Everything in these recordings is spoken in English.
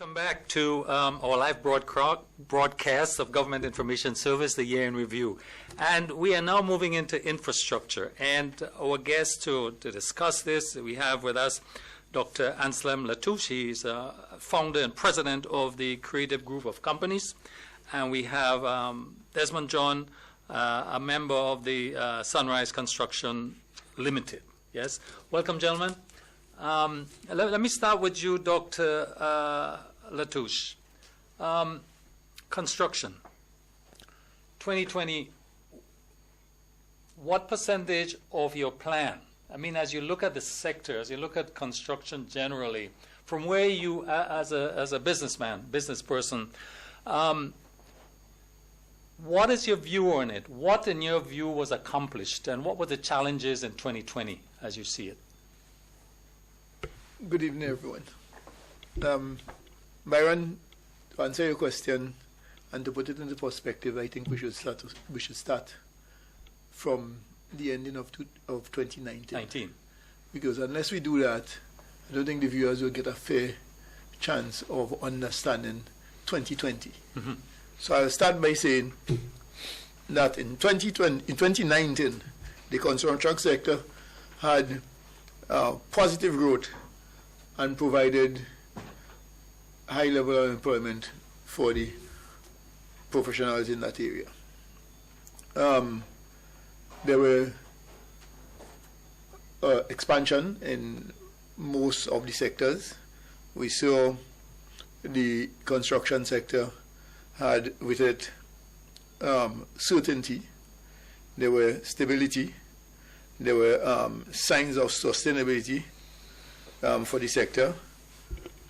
Welcome back to our live broadcast of Government Information Service, the Year in Review. And we are now moving into infrastructure. And our guest to discuss this, we have with us Dr. Anselm Latouche. He's founder and president of the Creative Group of Companies. And we have Desmond John, a member of the Sunrise Construction Limited. Yes? Welcome, gentlemen. Let me start with you, Dr. Latouche. Construction. 2020, what percentage of your plan, I mean, as you look at the sector, as you look at construction generally, from where you, as a businessman, business person, what is your view on it? What, in your view, was accomplished, and what were the challenges in 2020, as you see it? Good evening, everyone. Byron, to answer your question and to put it into perspective, I think we should start from the ending of 2019. Because unless we do that, I don't think the viewers will get a fair chance of understanding 2020. Mm-hmm. So I'll start by saying that in 2019, the construction sector had positive growth and provided high level of employment for the professionals in that area. There were expansion in most of the sectors. We saw the construction sector had with it certainty, there were stability, there were signs of sustainability for the sector,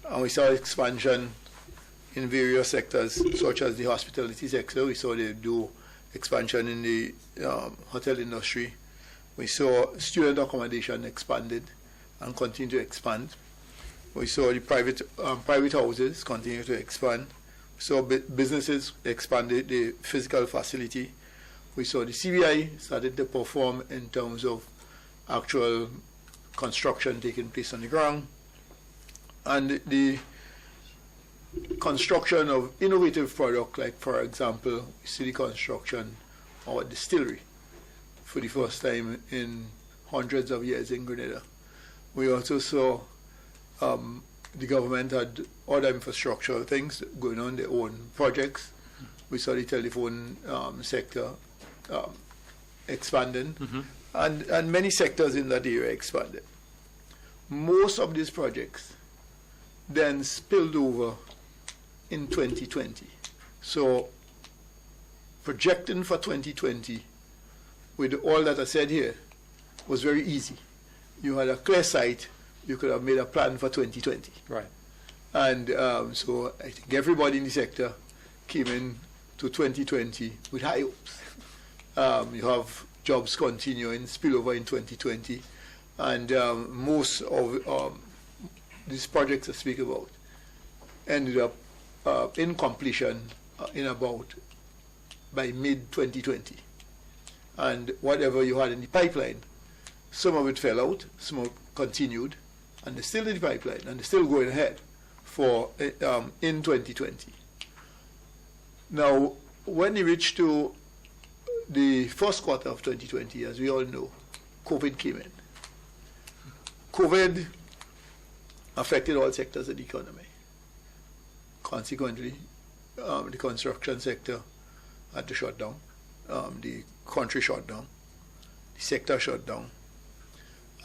and we saw expansion in various sectors, such as the hospitality sector. We saw they do expansion in the hotel industry. We saw student accommodation expanded and continue to expand. We saw the private houses continue to expand. We saw businesses expanded the physical facility. We saw the CBI started to perform in terms of actual construction taking place on the ground, and the construction of innovative products, like, for example, we see the construction of a distillery for the first time in hundreds of years in Grenada. We also saw the government had other infrastructure things going on, their own projects. We saw the telephone sector expanding. Mm-hmm. And many sectors in that area expanded. Most of these projects then spilled over in 2020. So projecting for 2020 with all that I said here was very easy. You had a clear sight, you could have made a plan for 2020. Right. And so I think everybody in the sector came in to 2020 with high hopes. You have jobs continuing, spillover in 2020, and most of these projects I speak about ended up in completion in about by mid-2020. And whatever you had in the pipeline, some of it fell out, some of it continued, and they're still in the pipeline, and they're still going ahead for in 2020. Now, when you reach to the first quarter of 2020, as we all know, COVID came in. COVID affected all sectors of the economy. Consequently, the construction sector had to shut down. The country shut down. The sector shut down.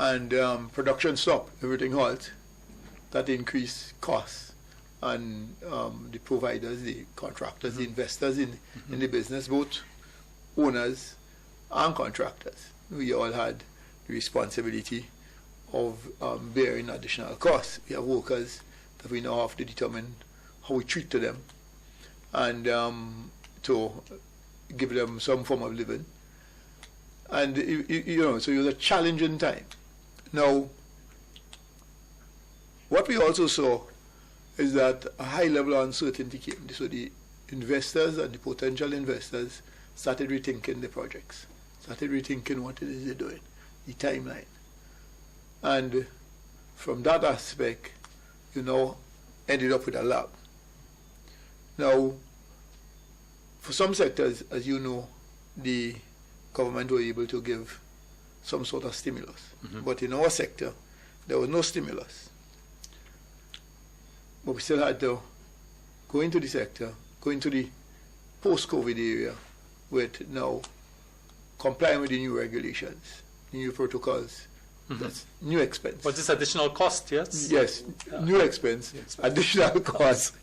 And production stopped. Everything halted. That increased costs. And the providers, the contractors, the investors in the business, both owners and contractors, we all had the responsibility of bearing additional costs. We have workers that we now have to determine how we treat to them and to give them some form of living. And, so it was a challenging time. Now, what we also saw is that a high level of uncertainty came. So the investors and the potential investors started rethinking the projects, started rethinking what it is they're doing, the timeline. And from that aspect, ended up with a lab. Now, for some sectors, as you know, the government were able to give some sort of stimulus. But in our sector, there was no stimulus. But we still had to go into the sector, go into the post-COVID area with now complying with the new regulations, new protocols. That's new expense. What's this additional cost, yes? Yes, new expense, additional cost.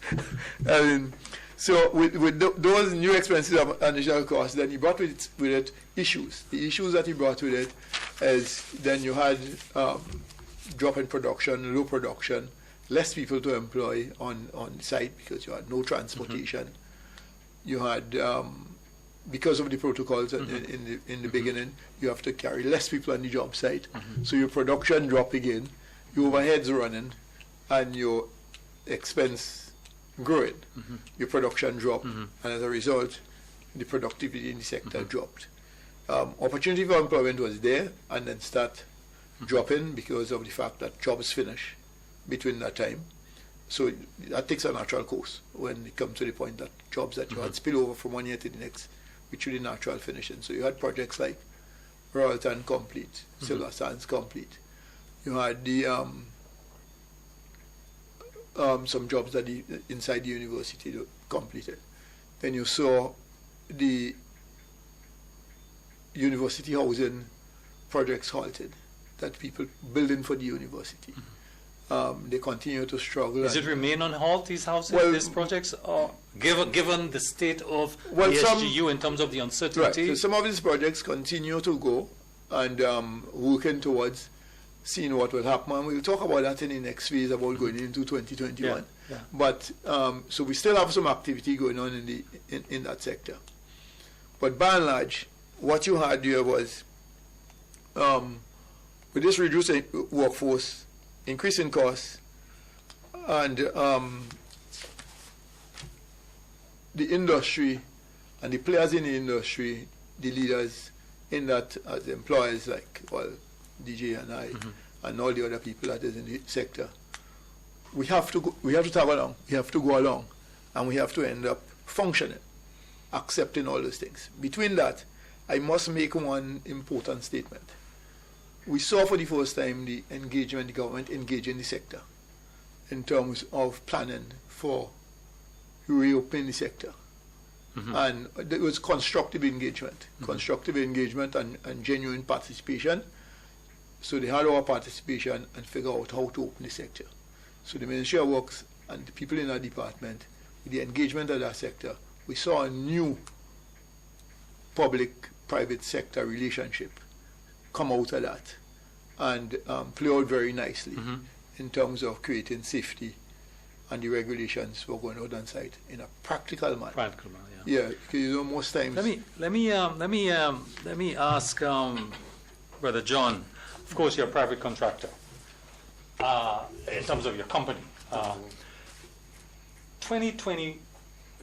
I mean, so with those new expenses of additional costs, then he brought with it issues. The issues that he brought with it is then you had drop in production, low production, less people to employ on site because you had no transportation. You had, because of the protocols in the beginning, you have to carry less people on the job site. So your production drop again, your overheads running, and your expense growing. Your production drop, and as a result, the productivity in the sector dropped. Opportunity for employment was there, and then start dropping because of the fact that jobs finish between that time. So that takes a natural course when it comes to the point that jobs that you had spill over from one year to the next, which really natural finishing. So you had projects like Royalton complete, Silver Sands complete. You had the some jobs that inside the university completed. Then you saw the university housing projects halted, that people building for the university. They continue to struggle. Does it remain on halt, these houses, these projects, or given the state of the SGU in terms of the uncertainty? Right, so some of these projects continue to go and working towards seeing what will happen. And we'll talk about that in the next phase about going into 2021. But so we still have some activity going on in that sector. But by and large, what you had here was with this reduced workforce, increasing costs, and the industry and the players in the industry, the leaders in that as employers like, well, DJ and I, and all the other people that is in the sector, we have to tag along, we have to go along, and we have to end up functioning, accepting all those things. Between that, I must make one important statement. We saw for the first time the government engaging the sector in terms of planning for reopening the sector. And it was constructive engagement and genuine participation. So they had our participation and figure out how to open the sector. So the Ministry of Works and the people in our department, with the engagement of that sector, we saw a new public-private sector relationship come out of that and play out very nicely in terms of creating safety and the regulations for going out on site in a practical manner. Practical manner, yeah. Because you know most times. Let me ask Brother John. Of course, you're a private contractor. In terms of your company, 2020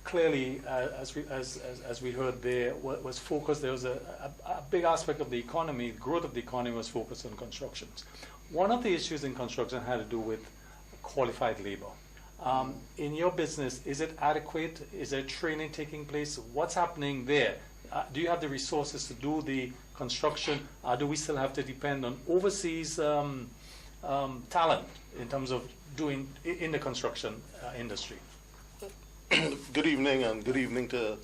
clearly, as we heard there, was focused. There was a big aspect of the economy, growth of the economy was focused on constructions. One of the issues in construction had to do with qualified labor. In your business, is it adequate? Is there training taking place? What's happening there? Do you have the resources to do the construction? Do we still have to depend on overseas talent in terms of doing in the construction industry? Good evening, and good evening to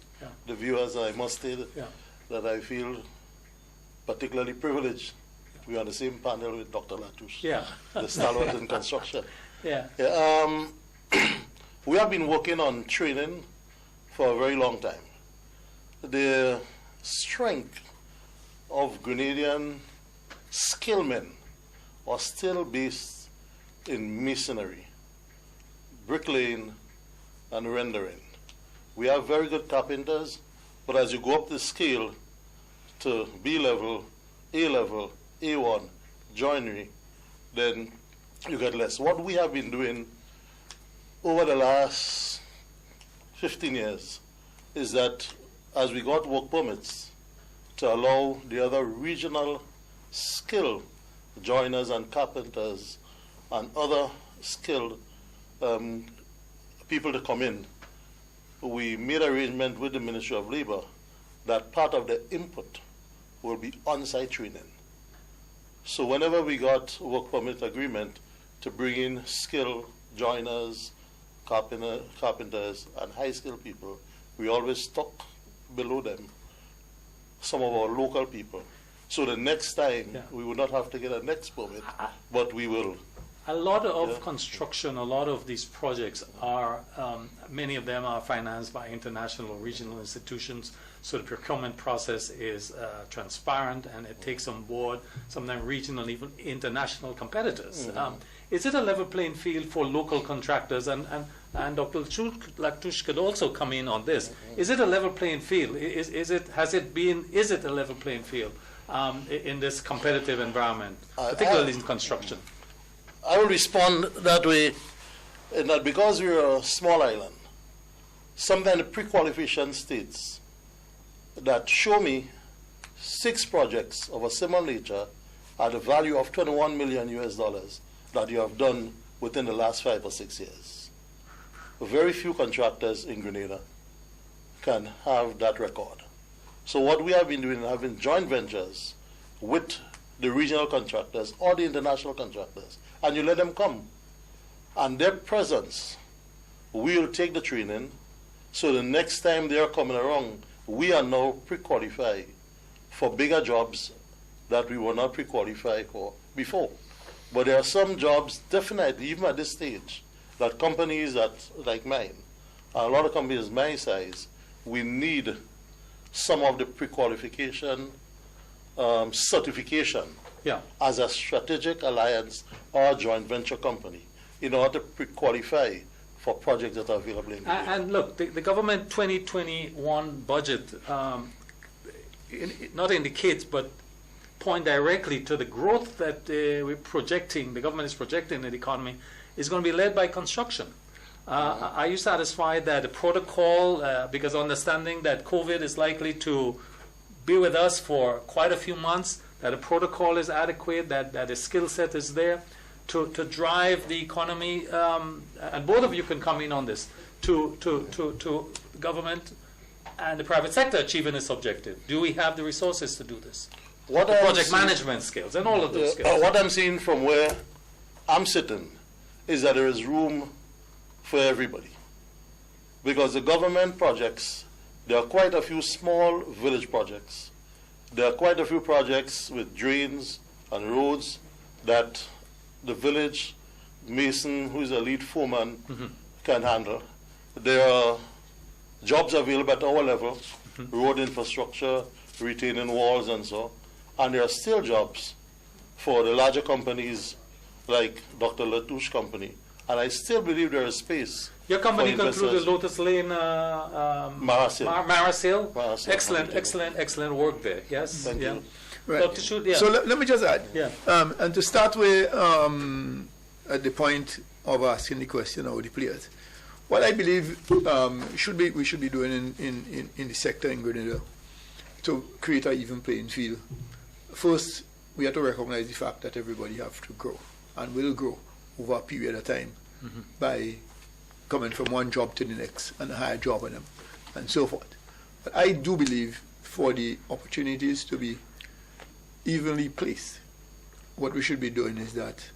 the viewers. I must say that I feel particularly privileged to be on the same panel with Dr. Latouche, the stalwart in construction. We have been working on training for a very long time. The strength of Grenadian skillmen was still based in masonry, bricklaying, and rendering. We have very good carpenters, but as you go up the scale to B level, A1, joinery, then you get less. What we have been doing over the last 15 years is that as we got work permits to allow the other regional skilled joiners and carpenters and other skilled people to come in, we made arrangement with the Ministry of Labor that part of the input will be on-site training. So whenever we got work permit agreement to bring in skilled joiners, carpenters, and high-skilled people, we always stuck below them some of our local people. So the next time, we will not have to get a next permit, but we will. A lot of construction, a lot of these projects are, many of them are financed by international or regional institutions, so the procurement process is transparent and it takes on board sometimes regional, even international competitors. Is it a level playing field for local contractors? And Dr. Latouche could also come in on this. Is it a level playing field? Is it a level playing field in this competitive environment, particularly in construction? I will respond that way, in that because we're a small island, sometimes the pre-qualification states that show me 6 projects of a similar nature at a value of $21 million that you have done within the last 5 or 6 years. Very few contractors in Grenada can have that record. So what we have been doing, having joint ventures with the regional contractors or the international contractors, and you let them come. And their presence, we'll take the training, so the next time they are coming around, we are now pre-qualified for bigger jobs that we were not pre-qualified for before. But there are some jobs, definitely, even at this stage, that companies like mine, and a lot of companies my size, we need some of the pre-qualification certification as a strategic alliance or joint venture company in order to pre-qualify for projects that are available in Grenada. And look, the government 2021 budget not indicates, but point directly to the growth that we're projecting, the government is projecting in the economy, is going to be led by construction. Are you satisfied that the protocol, because understanding that COVID is likely to be with us for quite a few months, that the protocol is adequate, that the skill set is there to drive the economy, and both of you can come in on this, to government and the private sector achieving its objective? Do we have the resources to do this? The project management skills and all of those skills. What I'm seeing from where I'm sitting is that there is room for everybody. Because the government projects, there are quite a few small village projects. There are quite a few projects with drains and roads that the village mason, who is a lead foreman, can handle. There are jobs available at our level, road infrastructure, retaining walls and so on. And there are still jobs for the larger companies like Dr. Latouche company. And I still believe there is space. Your company concluded Lotus Lane, Marasil. Excellent work there. Yes. Thank you. Right. So let me just add. And to start with, at the point of asking the question of the players, what I believe we should be doing in the sector in Grenada to create an even playing field. First, we have to recognize the fact that everybody has to grow and will grow over a period of time by coming from one job to the next and a higher job on them and so forth. But I do believe for the opportunities to be evenly placed, what we should be doing is that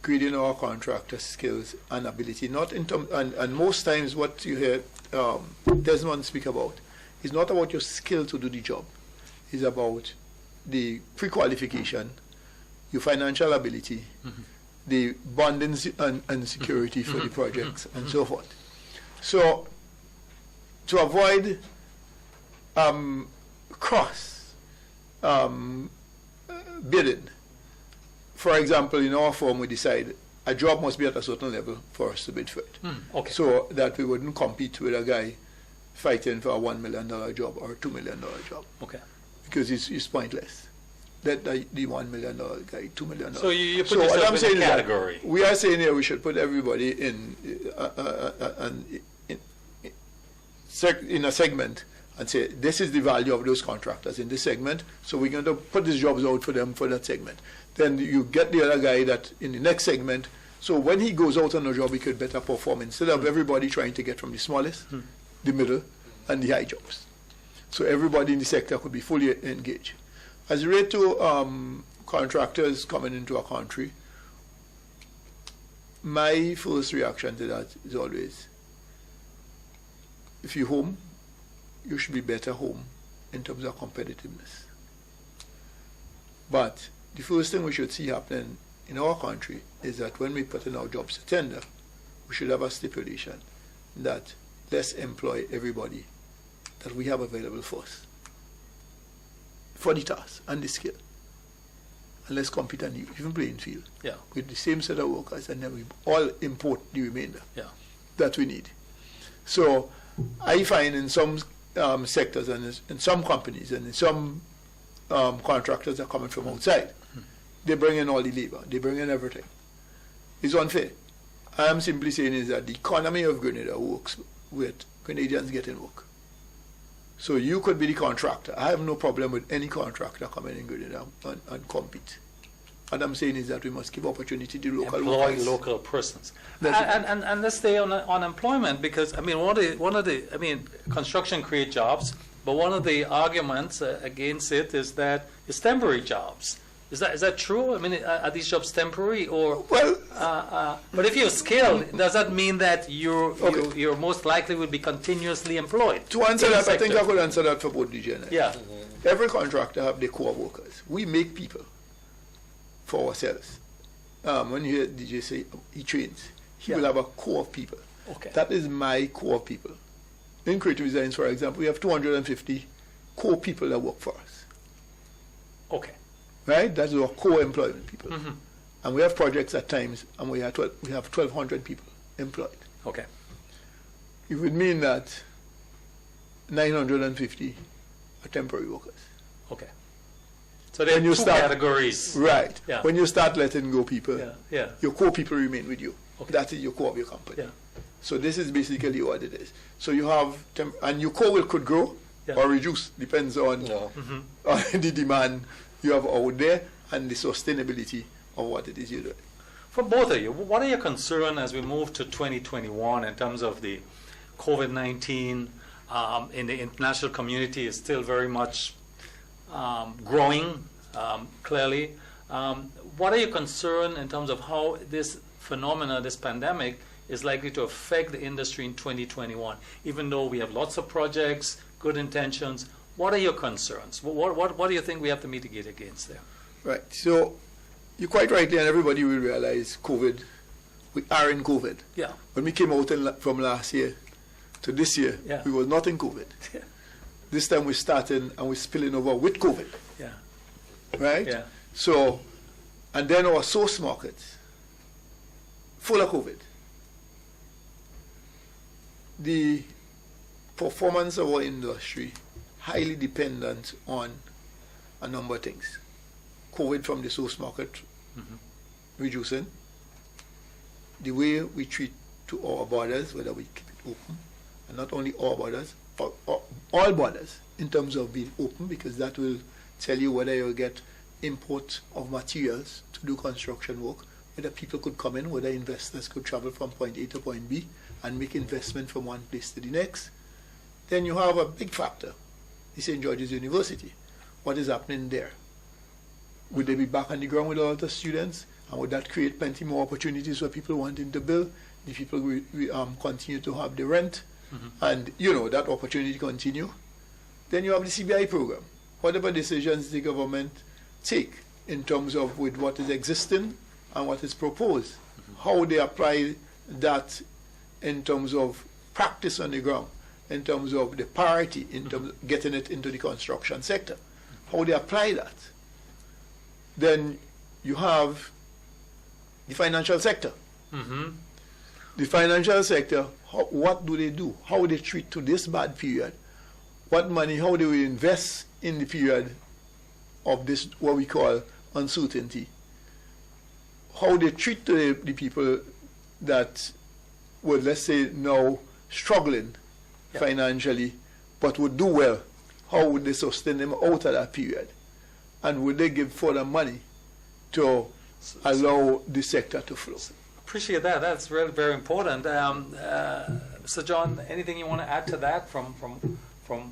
creating our contractor skills and ability, not in and most times what you hear Desmond speak about is not about your skill to do the job. It's about the pre-qualification, your financial ability, the bonding and security for the projects, and so forth. So, to avoid cross bidding, for example, in our firm, we decide a job must be at a certain level for us to bid for it. So that we wouldn't compete with a guy fighting for a $1 million job or a $2 million job. Because it's pointless. That the $1 million guy, $2 million. So you put yourself in a category. We are saying here we should put everybody in a segment and say this is the value of those contractors in this segment. So we're going to put these jobs out for them for that segment. Then you get the other guy that in the next segment. So when he goes out on a job, he could better perform instead of everybody trying to get from the smallest the middle, and the high jobs. So everybody in the sector could be fully engaged. As relates to contractors coming into our country, my first reaction to that is always, if you're home, you should be better home in terms of competitiveness. But the first thing we should see happening in our country is that when we put in our jobs to tender, we should have a stipulation that let's employ everybody that we have available for us for the task and the skill. And let's compete on the even playing field with the same set of workers, and then we all import the remainder that we need. So I find in some sectors and in some companies and in some contractors that are coming from outside, they bring in all the labor, they bring in everything. It's unfair. I am simply saying is that the economy of Grenada works with Grenadians getting work. So you could be the contractor. I have no problem with any contractor coming in Grenada and compete. What I'm saying is that we must give opportunity to local employ workers. local persons. And let's stay on employment, because I mean one of the construction create jobs, but one of the arguments against it is that it's temporary jobs. Is that true? I mean, are these jobs temporary, or? Well, but if you're skilled, does that mean that you're most likely will be continuously employed? to answer that, I think I could answer that for both the genders. Yeah. Every contractor have their core workers. We make people for ourselves. When you hear DJ say he trains, he will have a core of people. Okay. That is my core of people. In creative designs, for example, we have 250 core people that work for us. Okay. Right? That's our core employment people. And we have projects at times, and we have 1,200 people employed. Okay. It would mean that 950 are temporary workers. Okay. So there are two categories. Right. Yeah. When you start letting go people, Yeah. your core people remain with you. Okay. That is your core of your company. Yeah. So this is basically what it is. So you have, and your core could grow or reduce, depends on the demand you have out there and the sustainability of what it is you're doing. For both of you, what are your concerns as we move to 2021 in terms of the COVID-19 in the international community is still very much growing, clearly. What are your concerns in terms of how this phenomena, this pandemic, is likely to affect the industry in 2021? Even though we have lots of projects, good intentions, what are your concerns? What do you think we have to mitigate against there? Right. So you're quite rightly, and everybody will realize COVID, we are in COVID. Yeah. When we came out from last year to this year, we were not in COVID. Yeah. This time we're starting and we're spilling over with COVID. Yeah. Right? Yeah. So, and then our source markets, full of COVID. The performance of our industry highly dependent on a number of things. COVID from the source market reducing, the way we treat to our borders, whether we keep it open, and not only our borders, all borders in terms of being open, because that will tell you whether you get import of materials to do construction work, whether people could come in, whether investors could travel from point A to point B and make investment from one place to the next. Then you have a big factor, the St. George's University. What is happening there? Would they be back on the ground with all the students? And would that create plenty more opportunities for people wanting to build? The people will continue to have the rent, and that opportunity continue. Then you have the CBI program. Whatever decisions the government take in terms of with what is existing and what is proposed, how they apply that in terms of practice on the ground, in terms of the parity, in terms of getting it into the construction sector, how they apply that. Then you have the financial sector. The financial sector, what do they do? How they treat to this bad period? What money, how they will invest in the period of this, what we call uncertainty? How they treat to the people that would, let's say, now struggling financially, but would do well? How would they sustain them out of that period? And would they give further money to allow the sector to flow? Appreciate that. That's really very important. Mr. John, anything you want to add to that from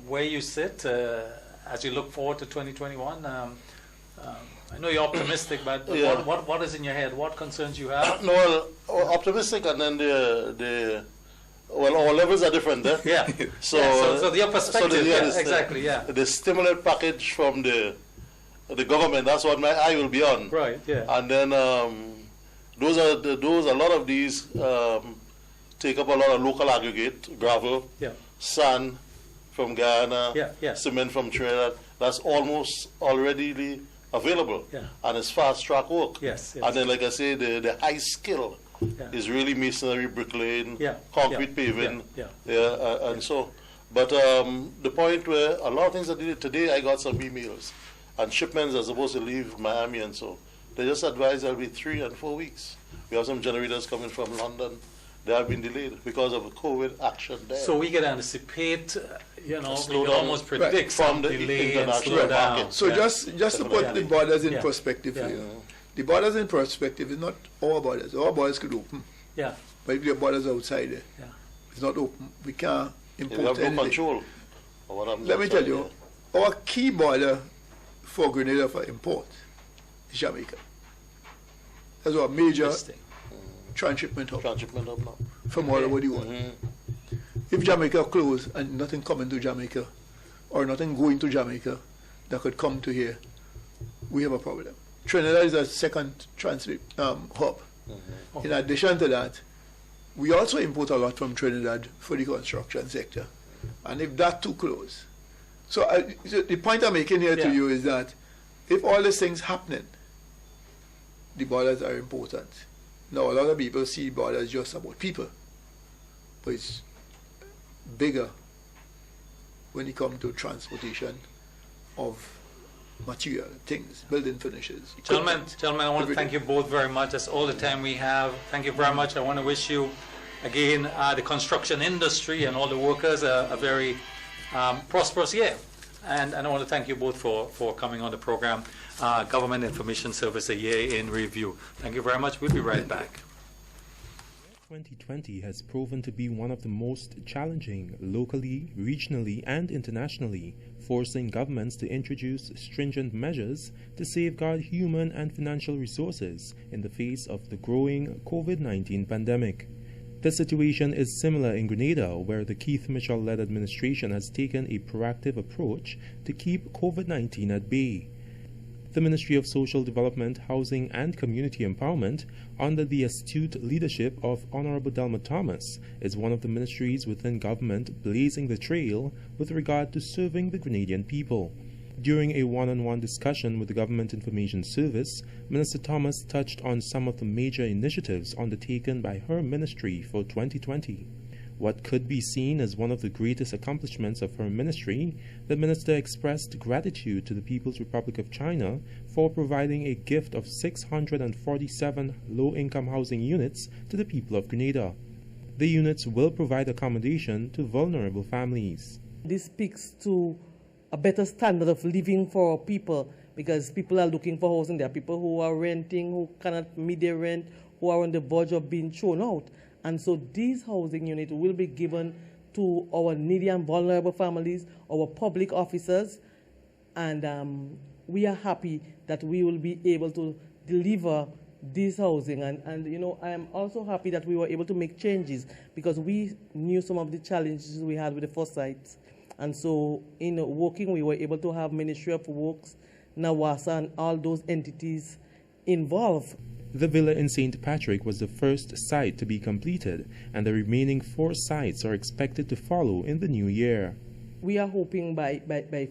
where you sit as you look forward to 2021? I know you're optimistic, but Yeah. what is in your head? What concerns you have? No, well, optimistic, and then all levels are different. Eh? Yeah. So, so your perspective, exactly, yeah. The stimulant package from the government, that's what my eye will be on. Right, yeah. And then those a lot of these take up a lot of local aggregate, gravel, Yeah. sand from Guyana, Yeah. cement from Trinidad. That's almost already available, Yeah. and it's fast track work. Yes. And then, like I say, the high skill Yeah. is really masonry, bricklaying, Yeah. concrete paving, Yeah. and so. But the point where a lot of things I did today, I got some emails, and shipments are supposed to leave Miami, and so they just advised there'll be 3 and 4 weeks. We have some generators coming from London. They have been delayed because of COVID action there. So we can anticipate, we Slow can down. almost predict Right. some From the delay and international slow down. market. So Yeah. just to put Yeah. the borders in Yeah. perspective Yeah. for you, the borders in perspective is not our borders. Our borders could open, Yeah. but if the borders outside there, Yeah. it's not open. We can't We import have no anything. control of what happens Let me tell outside you, there. our key border for Grenada for import is Jamaica. That's our major Interesting. transshipment hub Transshipment up now. from all over the world. If Jamaica closed and nothing coming to Jamaica or nothing going to Jamaica that could come to here, we have a problem. Trinidad is a second transit hub. In addition to that, we also import a lot from Trinidad for the construction sector. And if that too close. So the point I'm making here Yeah. to you is that if all these things happening, the borders are important. Now, a lot of people see borders just about people, but it's bigger when it comes to transportation of material, things, building finishes. Gentlemen, equipment, I want to everything. thank you both very much. That's all the time we have. Thank you very much. I want to wish you, again, the construction industry and all the workers a very prosperous year. And I want to thank you both for coming on the program, Government Information Service, a year in review. Thank you very much. We'll be right back. 2020 has proven to be one of the most challenging locally, regionally, and internationally, forcing governments to introduce stringent measures to safeguard human and financial resources in the face of the growing COVID-19 pandemic. The situation is similar in Grenada, where the Keith Mitchell-led administration has taken a proactive approach to keep COVID-19 at bay. The Ministry of Social Development, Housing and Community Empowerment, under the astute leadership of Honorable Delma Thomas, is one of the ministries within government blazing the trail with regard to serving the Grenadian people. During a one-on-one discussion with the Government Information Service, Minister Thomas touched on some of the major initiatives undertaken by her ministry for 2020. What could be seen as one of the greatest accomplishments of her ministry, the minister expressed gratitude to the People's Republic of China for providing a gift of 647 low-income housing units to the people of Grenada. The units will provide accommodation to vulnerable families. This speaks to a better standard of living for our people, because people are looking for housing. There are people who are renting, who cannot meet their rent, who are on the verge of being thrown out. And so these housing units will be given to our needy and vulnerable families, our public officers, and we are happy that we will be able to deliver this housing. And I am also happy that we were able to make changes, because we knew some of the challenges we had with the first sites. And so in working, we were able to have Ministry of Works, NAWASA, and all those entities involved. The villa in St. Patrick was the first site to be completed, and the remaining 4 sites are expected to follow in the new year. We are hoping by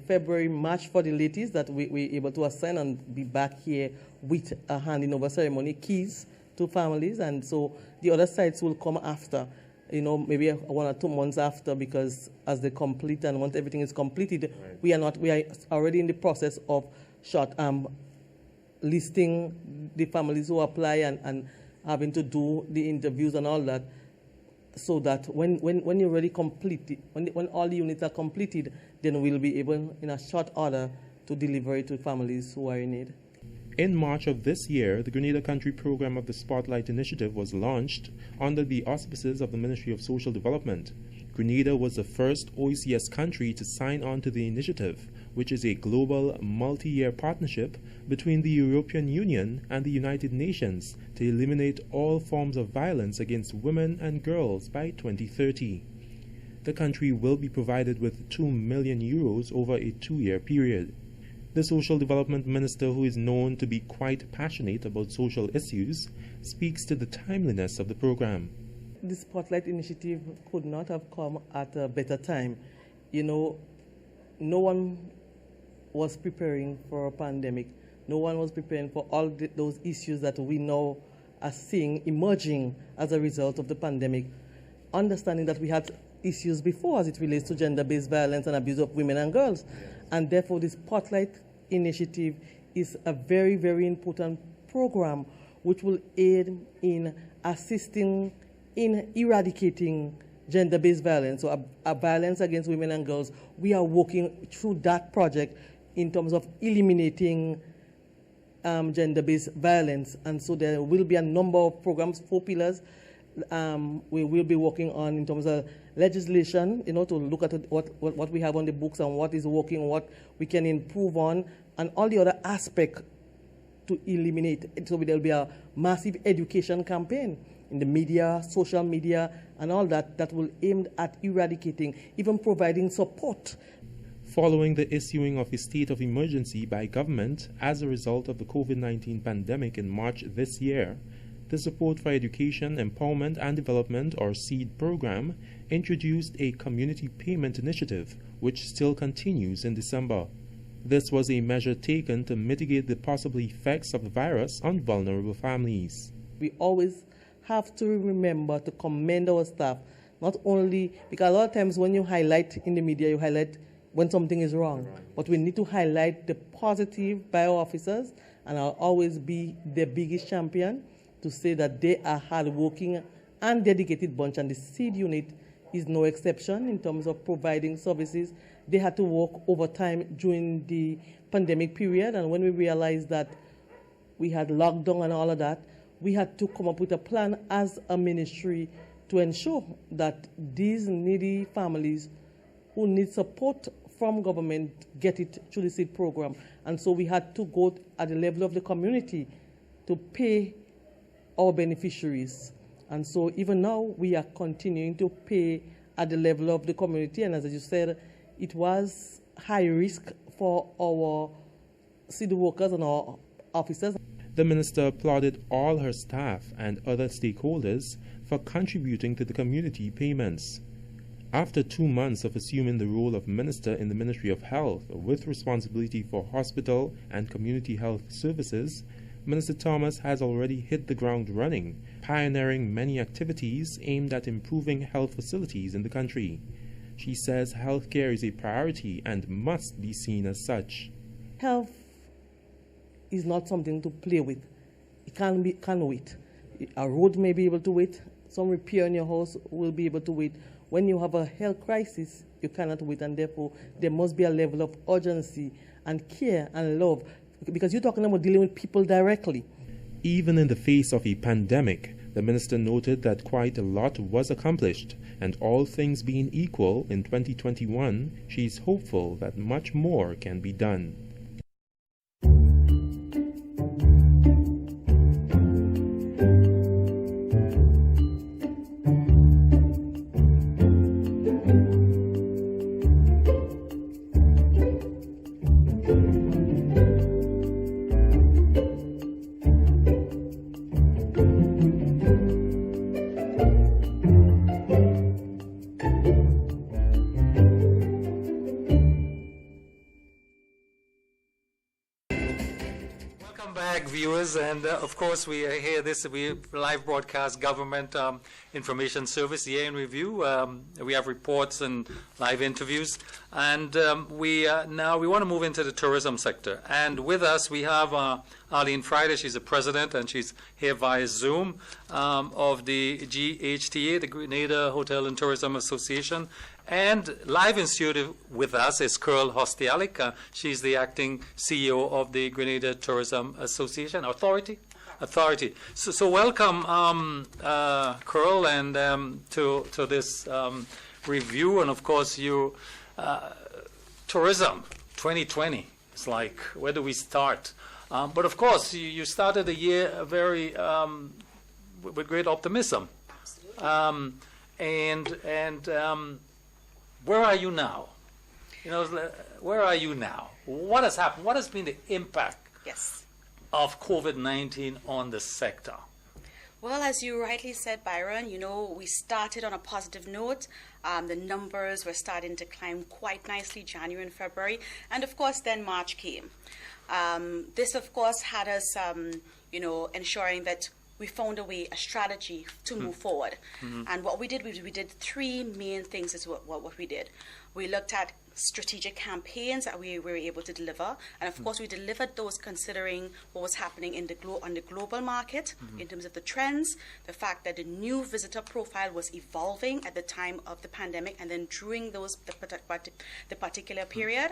February, March for the latest that we're able to assign and be back here with a handing over ceremony, keys to families, and so the other sites will come after, maybe 1 or 2 months after, because as they complete and once everything is completed, we are already in the process of listing the families who apply and having to do the interviews and all that, so that when you're already completed, when all the units are completed, then we'll be able, in a short order, to deliver it to families who are in need. In March of this year, the Grenada Country Program of the Spotlight Initiative was launched under the auspices of the Ministry of Social Development. Grenada was the first OECS country to sign on to the initiative, which is a global multi-year partnership between the European Union and the United Nations to eliminate all forms of violence against women and girls by 2030. The country will be provided with €2 million over a 2-year period. The Social Development Minister, who is known to be quite passionate about social issues, speaks to the timeliness of the program. The Spotlight Initiative could not have come at a better time. You know, no one was preparing for a pandemic. No one was preparing for all those issues that we now are seeing emerging as a result of the pandemic. Understanding that we had issues before as it relates to gender-based violence and abuse of women and girls. Yes. And therefore, the Spotlight Initiative is a very, very important program which will aid in assisting in eradicating gender-based violence, so a violence against women and girls. We are working through that project in terms of eliminating gender-based violence. And so there will be a number of programs, 4 pillars, we will be working on in terms of legislation, you know, to look at what we have on the books and what is working, what we can improve on, and all the other aspects to eliminate. So there will be a massive education campaign in the media, social media, and all that will aim at eradicating, even providing support. Following the issuing of a state of emergency by government as a result of the COVID-19 pandemic in March this year, the Support for Education, Empowerment and Development, or SEED program, introduced a community payment initiative, which still continues in December. This was a measure taken to mitigate the possible effects of the virus on vulnerable families. We always have to remember to commend our staff, not only because a lot of times when you highlight in the media, you highlight when something is wrong, but we need to highlight the positive by our officers, and I'll always be their biggest champion to say that they are hardworking and dedicated bunch, and the SEED unit is no exception in terms of providing services. They had to work overtime during the pandemic period, and when we realized that we had lockdown and all of that, we had to come up with a plan as a ministry to ensure that these needy families who need support from government get it through the SEED program. And so we had to go at the level of the community to pay our beneficiaries. And so even now we are continuing to pay at the level of the community, and as you said, it was high risk for our SEED workers and our officers. The minister applauded all her staff and other stakeholders for contributing to the community payments. After 2 months of assuming the role of minister in the Ministry of Health with responsibility for hospital and community health services, Minister Thomas has already hit the ground running, pioneering many activities aimed at improving health facilities in the country. She says healthcare is a priority and must be seen as such. Health is not something to play with. It can't wait. A road may be able to wait. Some repair in your house will be able to wait. When you have a health crisis, you cannot wait, and therefore there must be a level of urgency and care and love, because you're talking about dealing with people directly. Even in the face of a pandemic, the minister noted that quite a lot was accomplished, and all things being equal in 2021, she is hopeful that much more can be done. Viewers, and of course we hear this, we live broadcast Government Information Service Year in Review. We have reports and live interviews, and we want to move into the tourism sector. And with us we have a Arlene Friday. She's the president, and she's here via Zoom of the GHTA, the Grenada Hotel and Tourism Association. And live in studio with us is Curl Hostialica. She's the acting CEO of the Grenada Tourism Association Authority. So welcome, Curl, and to this review. And of course, you tourism 2020. It's like, where do we start? But of course, you started the year very with great optimism. And where are you now? Where are you now? What has happened? What has been the impact of COVID-19 on the sector? Well, as you rightly said, Byron, we started on a positive note. The numbers were starting to climb quite nicely, January and February. And of course, then March came. This, of course, had us, ensuring that we found a strategy to move forward. And what we did, we did three main things is what we did. We looked at strategic campaigns that we were able to deliver. And of course, we delivered those considering what was happening in on the global market in terms of the trends, the fact that the new visitor profile was evolving at the time of the pandemic and then during the particular period.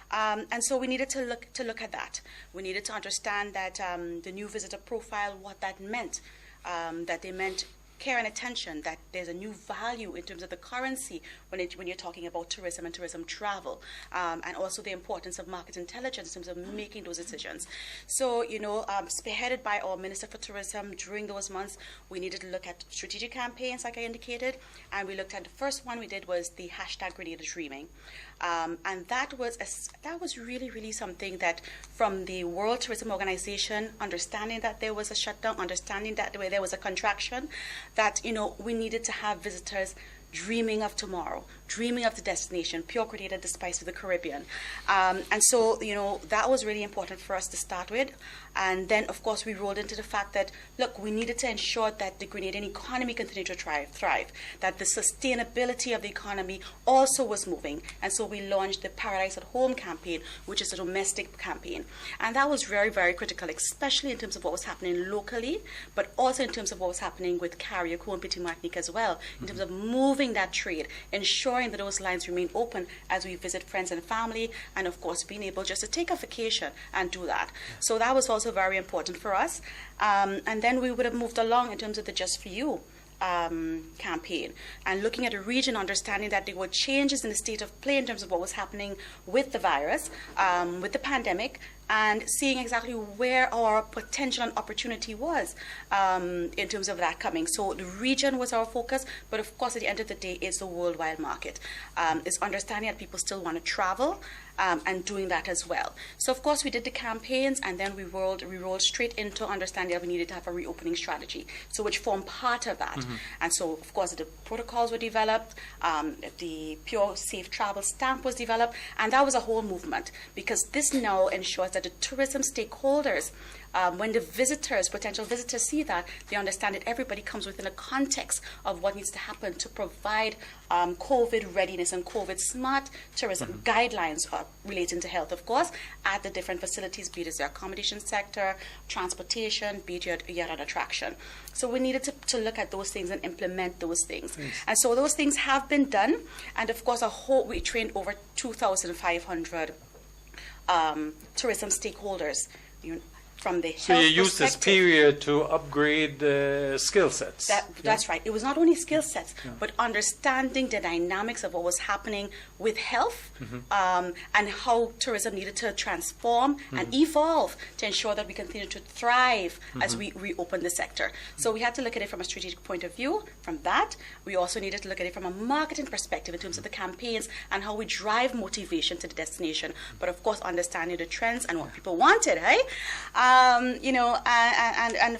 And so we needed to look at that. We needed to understand that the new visitor profile, what that meant, that they meant care and attention, that there's a new value in terms of the currency when you're talking about tourism and tourism travel, and also the importance of market intelligence in terms of making those decisions. So, spearheaded by our Minister for Tourism during those months, we needed to look at strategic campaigns, like I indicated, and we looked at the first one we did was the hashtag Grenada Dreaming. And that was really, really something that from the World Tourism Organization, understanding that there was a shutdown, understanding that there was a contraction, that, we needed to have visitors dreaming of tomorrow, dreaming of the destination, pure Grenada, the spice of the Caribbean. And so, that was really important for us to start with. And then, of course, we rolled into the fact that, look, we needed to ensure that the Grenadian economy continued to thrive, that the sustainability of the economy also was moving. And so we launched the Paradise at Home campaign, which is a domestic campaign. And that was very, very critical, especially in terms of what was happening locally, but also in terms of what was happening with Carriacou and Petit Martinique as well, in terms of moving that trade, ensuring that those lines remain open as we visit friends and family, and of course being able just to take a vacation and do that. So that was also very important for us. And then we would have moved along in terms of the Just For You campaign, and looking at a region, understanding that there were changes in the state of play in terms of what was happening with the virus, with the pandemic, and seeing exactly where our potential and opportunity was in terms of that coming. So the region was our focus, but of course at the end of the day, it's the worldwide market. It's understanding that people still want to travel, and doing that as well. So of course we did the campaigns, and then we rolled straight into understanding that we needed to have a reopening strategy, so which formed part of that. And so of course the protocols were developed, the Pure Safe Travel stamp was developed, and that was a whole movement, because this now ensures that the tourism stakeholders, when the potential visitors see that, they understand that everybody comes within a context of what needs to happen to provide COVID readiness and COVID smart tourism guidelines relating to health, of course, at the different facilities, be it the accommodation sector, transportation, be it yet an attraction. So we needed to look at those things and implement those things. And so those things have been done. And of course, we trained over 2,500 tourism stakeholders, from the health So you used this perspective. period to upgrade skill sets. That's right. It was not only skill sets, but understanding the dynamics of what was happening with health, and how tourism needed to transform and evolve to ensure that we continue to thrive as we reopen the sector. So we had to look at it from a strategic point of view. From that, we also needed to look at it from a marketing perspective in terms of the campaigns and how we drive motivation to the destination. But of course, understanding the trends and what people wanted, right? And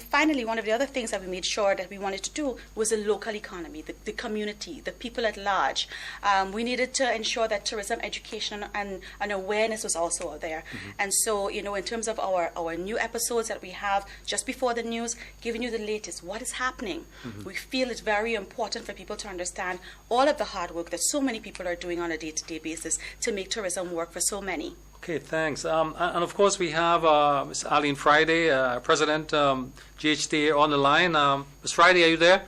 finally, one of the other things that we made sure that we wanted to do was the local economy, the community, the people at large. We needed to ensure that tourism education and awareness was also there. And so, in terms of our new episodes that we have just before the news, giving you the latest, what is happening. We feel it's very important for people to understand all of the hard work that so many people are doing on a day-to-day basis to make tourism work for so many. Okay, thanks. And of course, we have Ms. Arlene Friday, President, GHTA, on the line. Ms. Friday, are you there?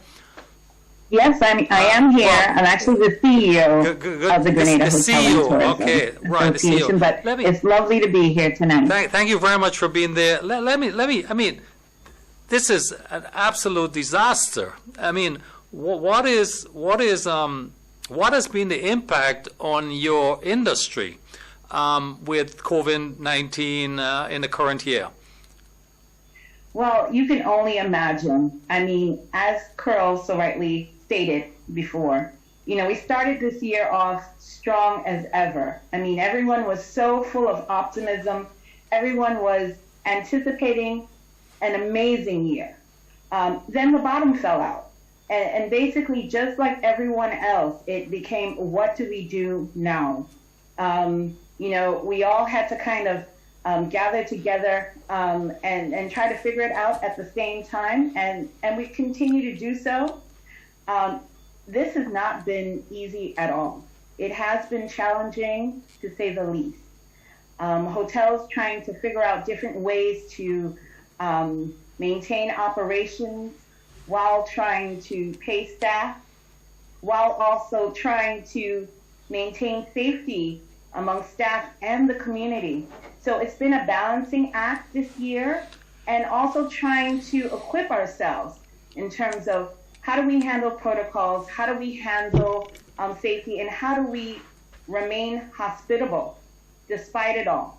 Yes, I am here. Well, I'm actually the CEO good. of the Grenada The Hotel CEO, and Tourism okay, right, the CEO. Association, but it's lovely to be here tonight. Thank you very much for being there. Let me, I mean, this is an absolute disaster. I mean, what has been the impact on your industry with COVID-19 in the current year? Well, you can only imagine. I mean, as Curl so rightly stated before, we started this year off strong as ever. I mean, everyone was so full of optimism. Everyone was anticipating an amazing year. Then the bottom fell out. And basically, just like everyone else, it became, what do we do now? We all had to kind of gather together and try to figure it out at the same time, and we continue to do so. This has not been easy at all. It has been challenging, to say the least. Hotels trying to figure out different ways to maintain operations while trying to pay staff, while also trying to maintain safety among staff and the community. So it's been a balancing act this year, and also trying to equip ourselves in terms of how do we handle protocols, how do we handle safety, and how do we remain hospitable despite it all.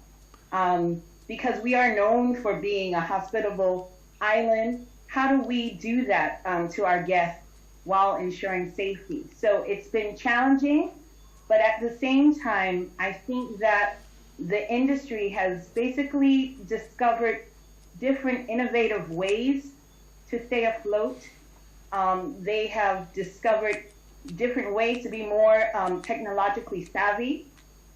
Because we are known for being a hospitable island, how do we do that to our guests while ensuring safety? So it's been challenging, but at the same time, I think that the industry has basically discovered different innovative ways to stay afloat. They have discovered different ways to be more technologically savvy.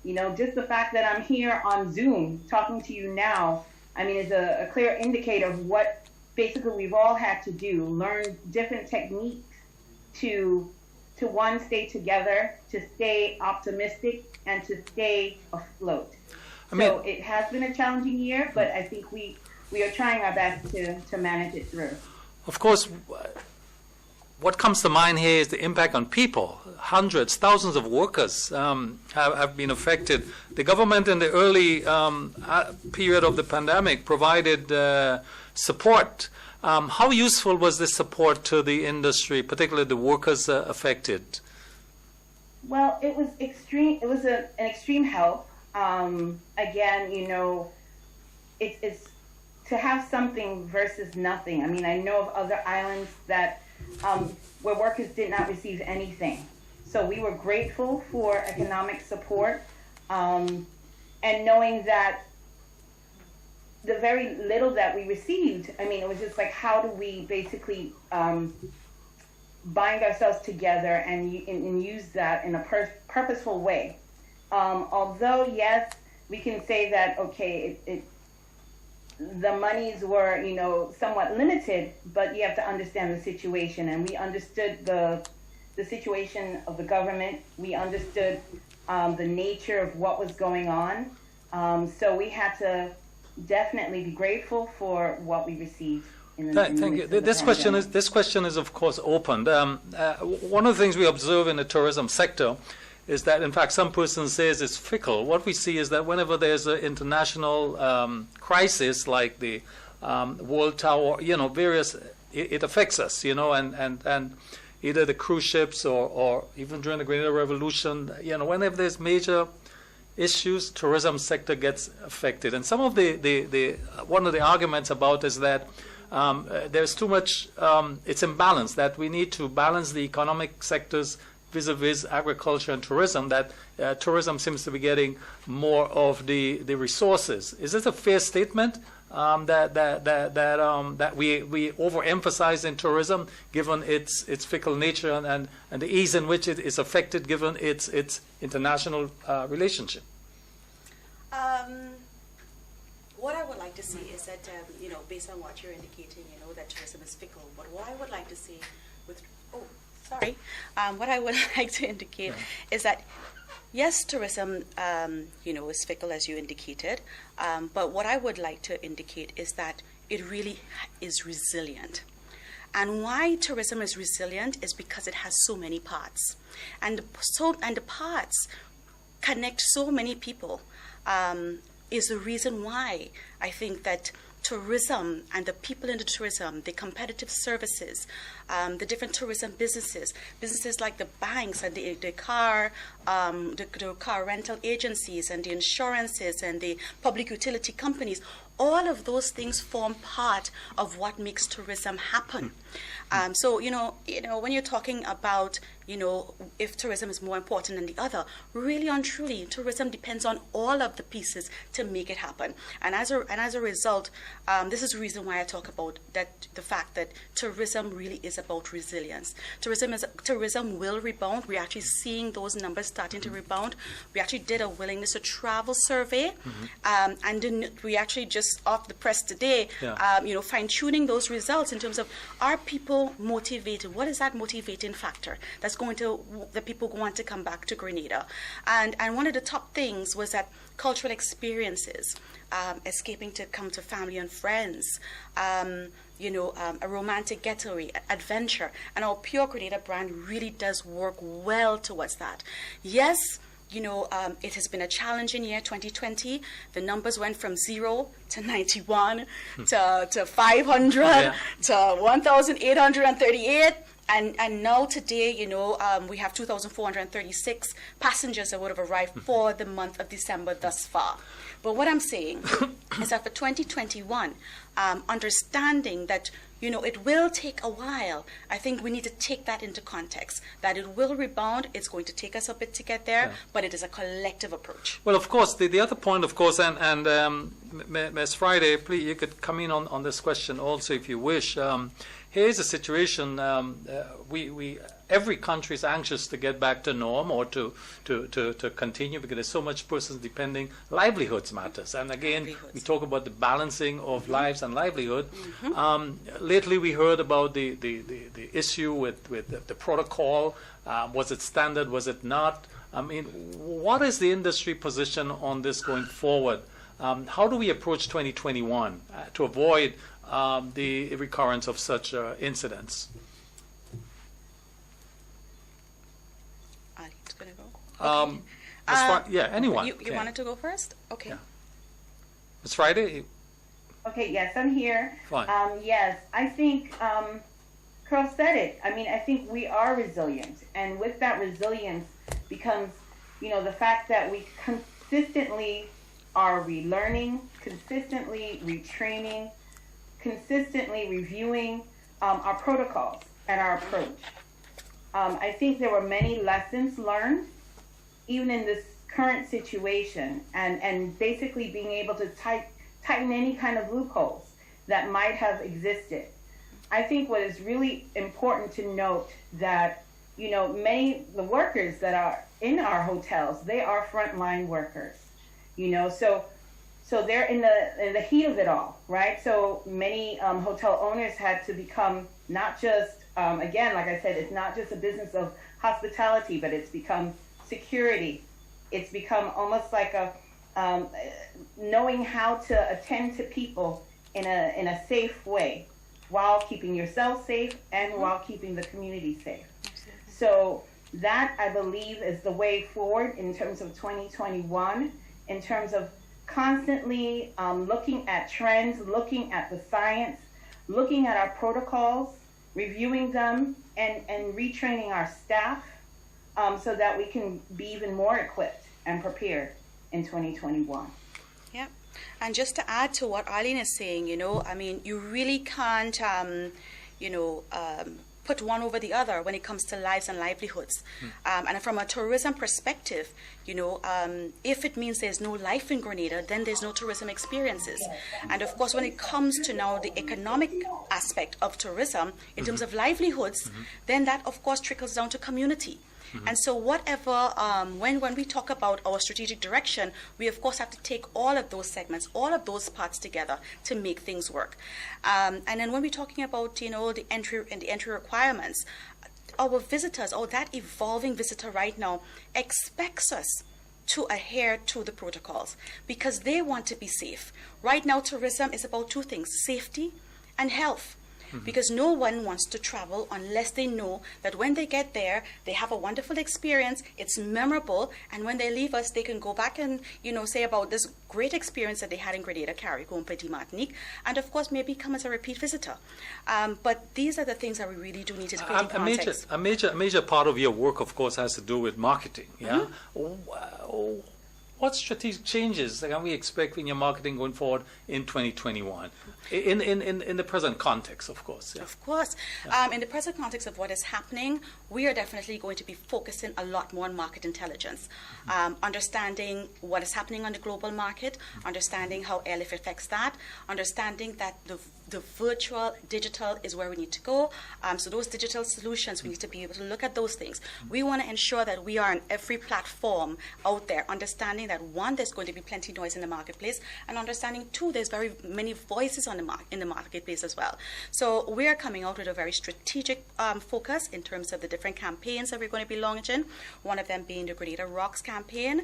Just the fact that I'm here on Zoom talking to you now, I mean, is a clear indicator of what basically we've all had to do, learn different techniques to one, stay together, to stay optimistic, and to stay afloat. So it has been a challenging year, but I think we are trying our best to manage it through. Of course, what comes to mind here is the impact on people. Hundreds, thousands of workers have been affected. The government in the early period of the pandemic provided support. How useful was this support to the industry, particularly the workers affected? Well, it was extreme. It was an extreme help. Again, it's to have something versus nothing. I mean, I know of other islands that where workers did not receive anything. So we were grateful for economic support, and knowing that the very little that we received, I mean, it was just like, how do we basically bind ourselves together and use that in a purposeful way? Although, yes, we can say that, okay, the monies were, somewhat limited, but you have to understand the situation. And we understood the situation of the government. We understood the nature of what was going on. So we had to definitely be grateful for what we received. Thank you. This question is of course opened. One of the things we observe in the tourism sector is that, in fact, some person says it's fickle. What we see is that whenever there's an international crisis like the World Tower, various, it affects us, and either the cruise ships or even during the Grenada Revolution, whenever there's major issues, tourism sector gets affected. And some of the one of the arguments about is that there's too much, it's imbalanced, that we need to balance the economic sectors vis-a-vis agriculture and tourism, that tourism seems to be getting more of the resources. Is this a fair statement that we overemphasize in tourism, given its fickle nature and the ease in which it is affected, given its international relationship? What I would like to see is that, based on what you're indicating, that tourism is fickle. But what I would like to see what I would like to indicate is that, Yes, tourism, is fickle, as you indicated. But what I would like to indicate is that it really is resilient. And why tourism is resilient is because it has so many parts. And the parts connect so many people, is the reason why I think that tourism and the people in the tourism, the competitive services, the different tourism businesses like the banks and the car rental agencies and the insurances and the public utility companies, all of those things form part of what makes tourism happen. So when you're talking about if tourism is more important than the other, really and truly, tourism depends on all of the pieces to make it happen. And as a result, this is the reason why I talk about the fact that tourism really is about resilience. Tourism will rebound. We're actually seeing those numbers starting to rebound. We actually did a willingness to travel survey, and then we actually just off the press today, fine-tuning those results in terms of, are people motivated? What is that motivating factor that's going to, the people want to come back to Grenada? And one of the top things was that cultural experiences, escaping to come to family and friends, a romantic getaway, adventure, and our Pure Grenada brand really does work well towards that. Yes, it has been a challenging year, 2020. The numbers went from 0 to 91 to 500 to 1,838. And now today, we have 2,436 passengers that would have arrived for the month of December thus far. But what I'm saying is that for 2021, understanding that it will take a while. I think we need to take that into context, that it will rebound. It's going to take us a bit to get there, but it is a collective approach. Well, of course, the other point, of course, and Ms. Friday, please, you could come in on this question also if you wish. Here's a situation, every country is anxious to get back to norm or to continue, because there's so much persons depending. Livelihoods matters. And again, we talk about the balancing of lives and livelihood. Lately we heard about the issue with the protocol. Was it standard? Was it not? I mean, what is the industry position on this going forward? How do we approach 2021 to avoid the recurrence of such incidents? Ali's going to go. Okay. Anyone. You wanted to go first? Okay. Yeah. Ms. Friday? Okay, yes, I'm here. Fine. Yes, I think Carl said it. I mean, I think we are resilient. And with that resilience becomes, the fact that we consistently are relearning, consistently retraining, consistently reviewing our protocols and our approach. I think there were many lessons learned, even in this current situation, and basically being able to tighten any kind of loopholes that might have existed. I think what is really important to note that, the workers that are in our hotels, they are frontline workers, so they're in the heat of it all, right? So many hotel owners had to become not just, again, like I said, it's not just a business of hospitality, but it's become security. It's become almost like knowing how to attend to people in a safe way while keeping yourself safe and while keeping the community safe. So that, I believe, is the way forward in terms of 2021, in terms of constantly looking at trends, looking at the science, looking at our protocols, reviewing them, and retraining our staff so that we can be even more equipped and prepared in 2021. Yeah. And just to add to what Arlene is saying, you really can't, put one over the other when it comes to lives and livelihoods. And from a tourism perspective, if it means there's no life in Grenada, then there's no tourism experiences. And of course, when it comes to now the economic aspect of tourism, in terms of livelihoods, then that of course trickles down to community. And so whatever, when we talk about our strategic direction, we of course have to take all of those segments, all of those parts together to make things work. And then when we're talking about, the entry requirements, our visitors, or that evolving visitor right now, expects us to adhere to the protocols because they want to be safe. Right now, tourism is about two things: safety and health. Because no one wants to travel unless they know that when they get there, they have a wonderful experience, it's memorable, and when they leave us, they can go back and, say about this great experience that they had in Grenada, Carriacou, and Petit Martinique, and of course, maybe come as a repeat visitor. But these are the things that we really do need to put in context. A major part of your work, of course, has to do with marketing, yeah? What strategic changes can we expect in your marketing going forward in 2021? In the present context, of course. Yeah. Of course. In the present context of what is happening, we are definitely going to be focusing a lot more on market intelligence, understanding what is happening on the global market, understanding how airlift affects that, understanding that the virtual, digital is where we need to go. So those digital solutions, we need to be able to look at those things. We want to ensure that we are on every platform out there, understanding that, one, there's going to be plenty noise in the marketplace, and understanding, two, there's very many voices in the marketplace as well. So we are coming out with a very strategic focus in terms of the different campaigns that we're going to be launching, one of them being the Grenada Rocks campaign.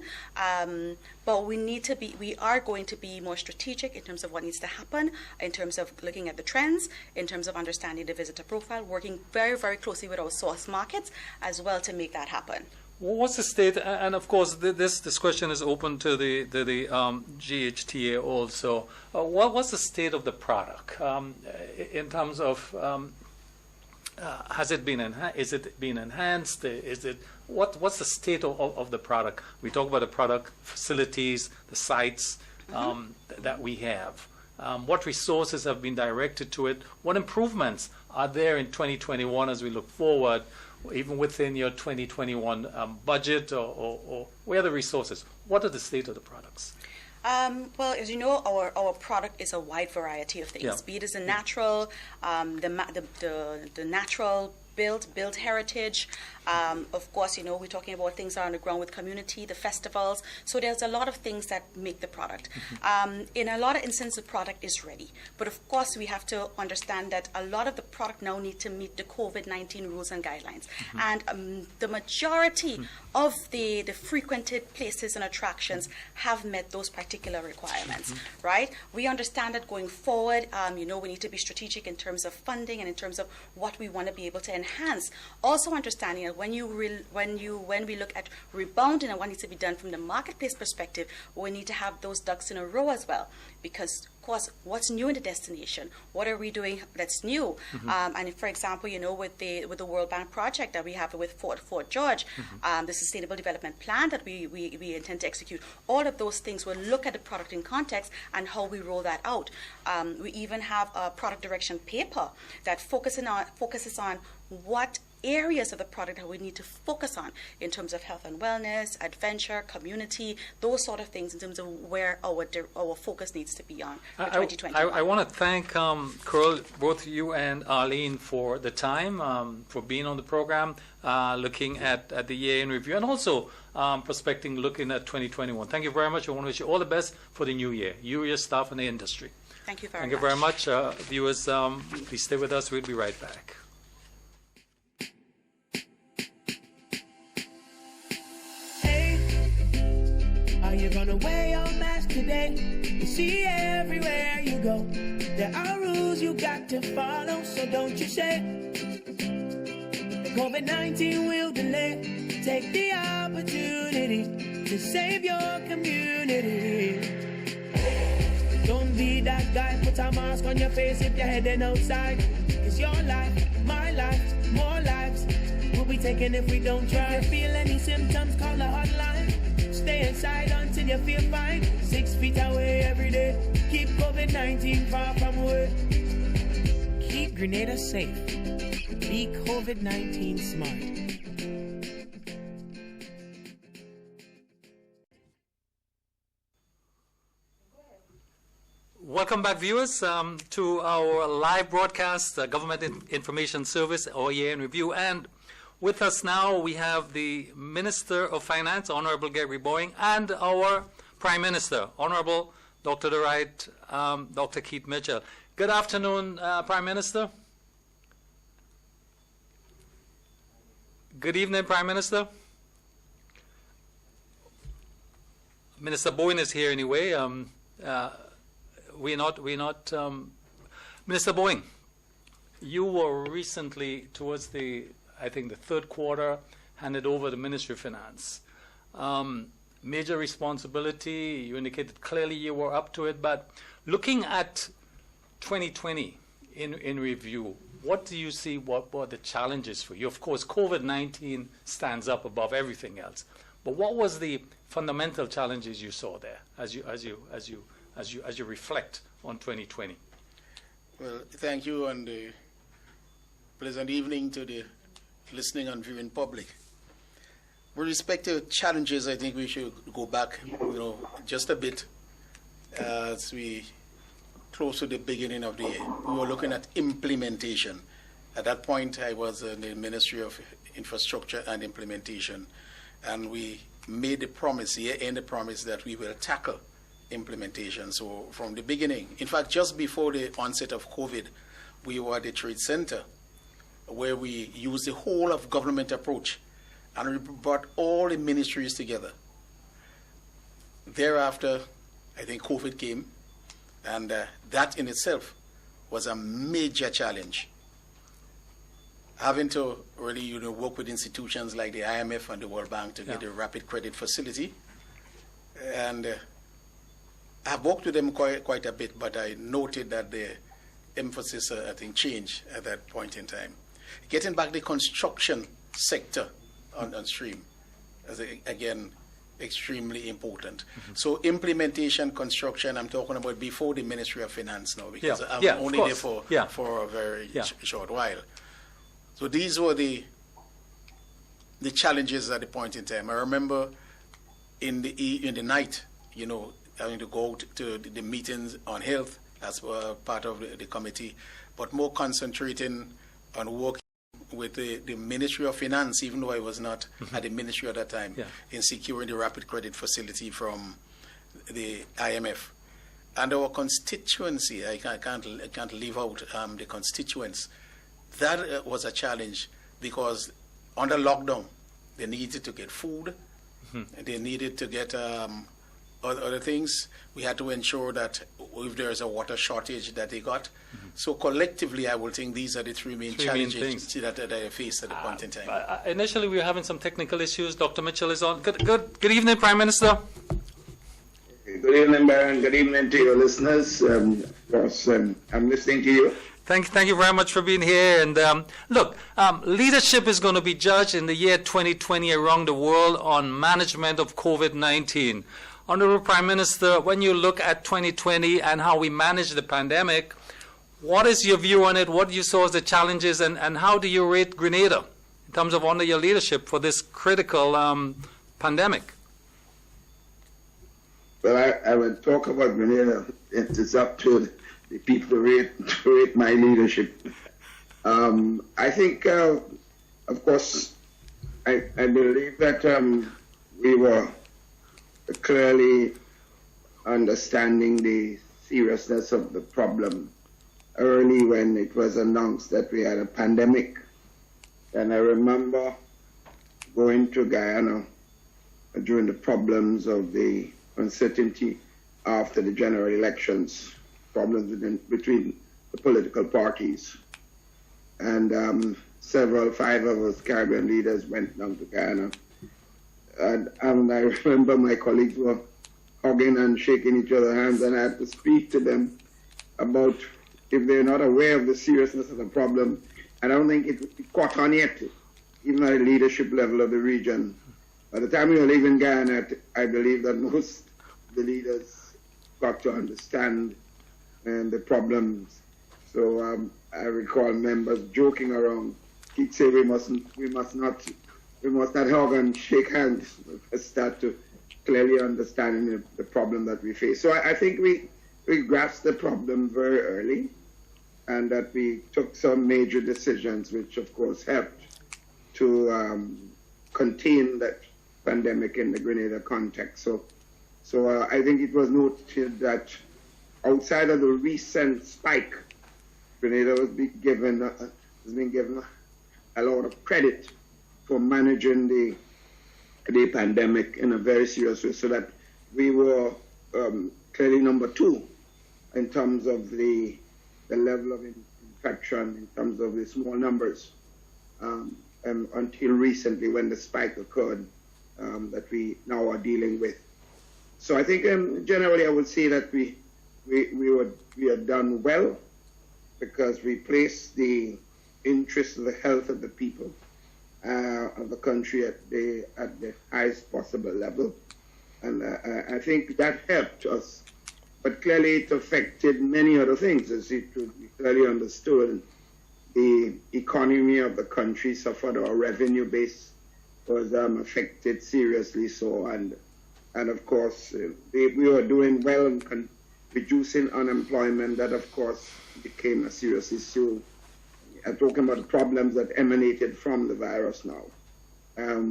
But we are going to be more strategic in terms of what needs to happen, in terms of looking at the trends, in terms of understanding the visitor profile, working very, very closely with our source markets as well to make that happen. What's the state, and of course this question is open to the GHTA also. What's the state of the product in terms of has it been is it being enhanced? What's the state of the product? We talk about the product, facilities, the sites that we have. What resources have been directed to it? What improvements are there in 2021 as we look forward, even within your 2021 budget, or where are the resources? What are the state of the products? Well, as you know, our product is a wide variety of things. Be it as a natural, the natural build heritage. Of course, we're talking about things that are on the ground with community, the festivals. So there's a lot of things that make the product. In a lot of instances, the product is ready. But of course, we have to understand that a lot of the product now need to meet the COVID-19 rules and guidelines. And the majority of the frequented places and attractions have met those particular requirements, right? We understand that going forward, we need to be strategic in terms of funding and in terms of what we want to be able to enhance. Also understanding that when we look at rebounding and what needs to be done from the marketplace perspective, we need to have those ducks in a row as well. Because, of course, what's new in the destination? What are we doing that's new? And if, for example, with the World Bank project that we have with Fort George, the Sustainable Development Plan that we intend to execute, all of those things will look at the product in context and how we roll that out. We even have a product direction paper that focuses on what areas of the product that we need to focus on in terms of health and wellness, adventure, community, those sort of things in terms of where our focus needs to be on for 2020. I want to thank Carl, both you and Arlene, for the time, for being on the program, looking at the year in review, and also prospecting, looking at 2021. Thank you very much. I want to wish you all the best for the new year, you, your staff, and the industry. Thank you very much. Thank you very much. Viewers, please stay with us. We'll be right back. You run away en masse today. You see everywhere you go. There are rules you got to follow, so don't you say COVID-19 will delay. Take the opportunity to save your community. Don't be that guy, put a mask on your face if you're heading outside. It's your life, my life, more lives will be taken if we don't try. If you feel any symptoms, call the hotline. Stay inside until you feel fine. 6 feet away every day. Keep COVID-19 far from away. Keep Grenada safe. Be COVID-19 smart. Welcome back, viewers, to our live broadcast, Government Information Service, our year in review. And with us now, we have the Minister of Finance, Honorable Gregory Boeing, and our Prime Minister, Honorable Dr. the Right, Dr. Keith Mitchell. Good afternoon, Prime Minister. Good evening, Prime Minister. Minister Bowen is here anyway. Minister Bowen, you were recently, towards I think the third quarter, handed over the Ministry of Finance. Major responsibility, you indicated clearly you were up to it, but looking at 2020 in review, what do you see, what were the challenges for you? Of course, COVID-19 stands up above everything else, but what was the fundamental challenges you saw there as you reflect on 2020? Well, thank you, and pleasant evening to the listening and viewing public. With respect to challenges, I think we should go back, just a bit as we close to the beginning of the year. We were looking at implementation. At that point, I was in the Ministry of Infrastructure and Implementation, and we made the promise, the promise that we will tackle implementation. So from the beginning, in fact, just before the onset of COVID, we were at the Trade Center, where we used the whole of government approach, and we brought all the ministries together. Thereafter, I think COVID came, and that in itself was a major challenge. Having to really work with institutions like the IMF and the World Bank to get a rapid credit facility. And I've worked with them quite a bit, but I noted that the emphasis, I think, changed at that point in time. Getting back the construction sector on stream, as again, extremely important. Mm-hmm. So implementation, construction, I'm talking about before the Ministry of Finance now, because I'm only there for a very short while. So these were the challenges at the point in time. I remember in the night, having to go to the meetings on health as part of the committee, but more concentrating on working with the Ministry of Finance, even though I was not at the ministry at that time, in securing the rapid credit facility from the IMF. And our constituency, I can't leave out the constituents. That was a challenge because under lockdown, they needed to get food, they needed to get other things. We had to ensure that if there's a water shortage that they got. So collectively, I would think these are the three main challenges that I faced at the point in time. Initially, we were having some technical issues. Dr. Mitchell is on. Good evening, Prime Minister. Good evening, Baron. Good evening to your listeners. Of course, I'm listening to you. Thank you very much for being here. And look, leadership is going to be judged in the year 2020 around the world on management of COVID-19. Honorable Prime Minister, when you look at 2020 and how we managed the pandemic, what is your view on it? What you saw as the challenges, and how do you rate Grenada in terms of under your leadership for this critical pandemic? Well, I would talk about Grenada. It is up to the people to rate my leadership. I think, of course, I believe that we were clearly understanding the seriousness of the problem early when it was announced that we had a pandemic. And I remember going to Guyana during the problems of the uncertainty after the general elections, problems between the political parties. And 5 of us Caribbean leaders went down to Guyana. And I remember my colleagues were hugging and shaking each other's hands, and I had to speak to them about if they're not aware of the seriousness of the problem. I don't think it caught on yet, even at the leadership level of the region. By the time we were leaving Guyana, I believe that most of the leaders got to understand the problems. So I recall members joking around. He'd say we must not hug and shake hands. Start to clearly understand the problem that we face. So I think we grasped the problem very early, and that we took some major decisions, which of course helped to contain that pandemic in the Grenada context. So I think it was noted that outside of the recent spike, Grenada has been given a lot of credit managing the pandemic in a very serious way, so that we were clearly number 2 in terms of the level of infection, in terms of the small numbers, until recently when the spike occurred that we now are dealing with. So I think generally I would say that we have done well, because we placed the interest of the health of the people of the country at the highest possible level. And I think that helped us. But clearly it affected many other things, as it would be clearly understood. The economy of the country suffered, our revenue base was affected seriously so, and of course we were doing well in reducing unemployment. That of course became a serious issue. I'm talking about the problems that emanated from the virus now,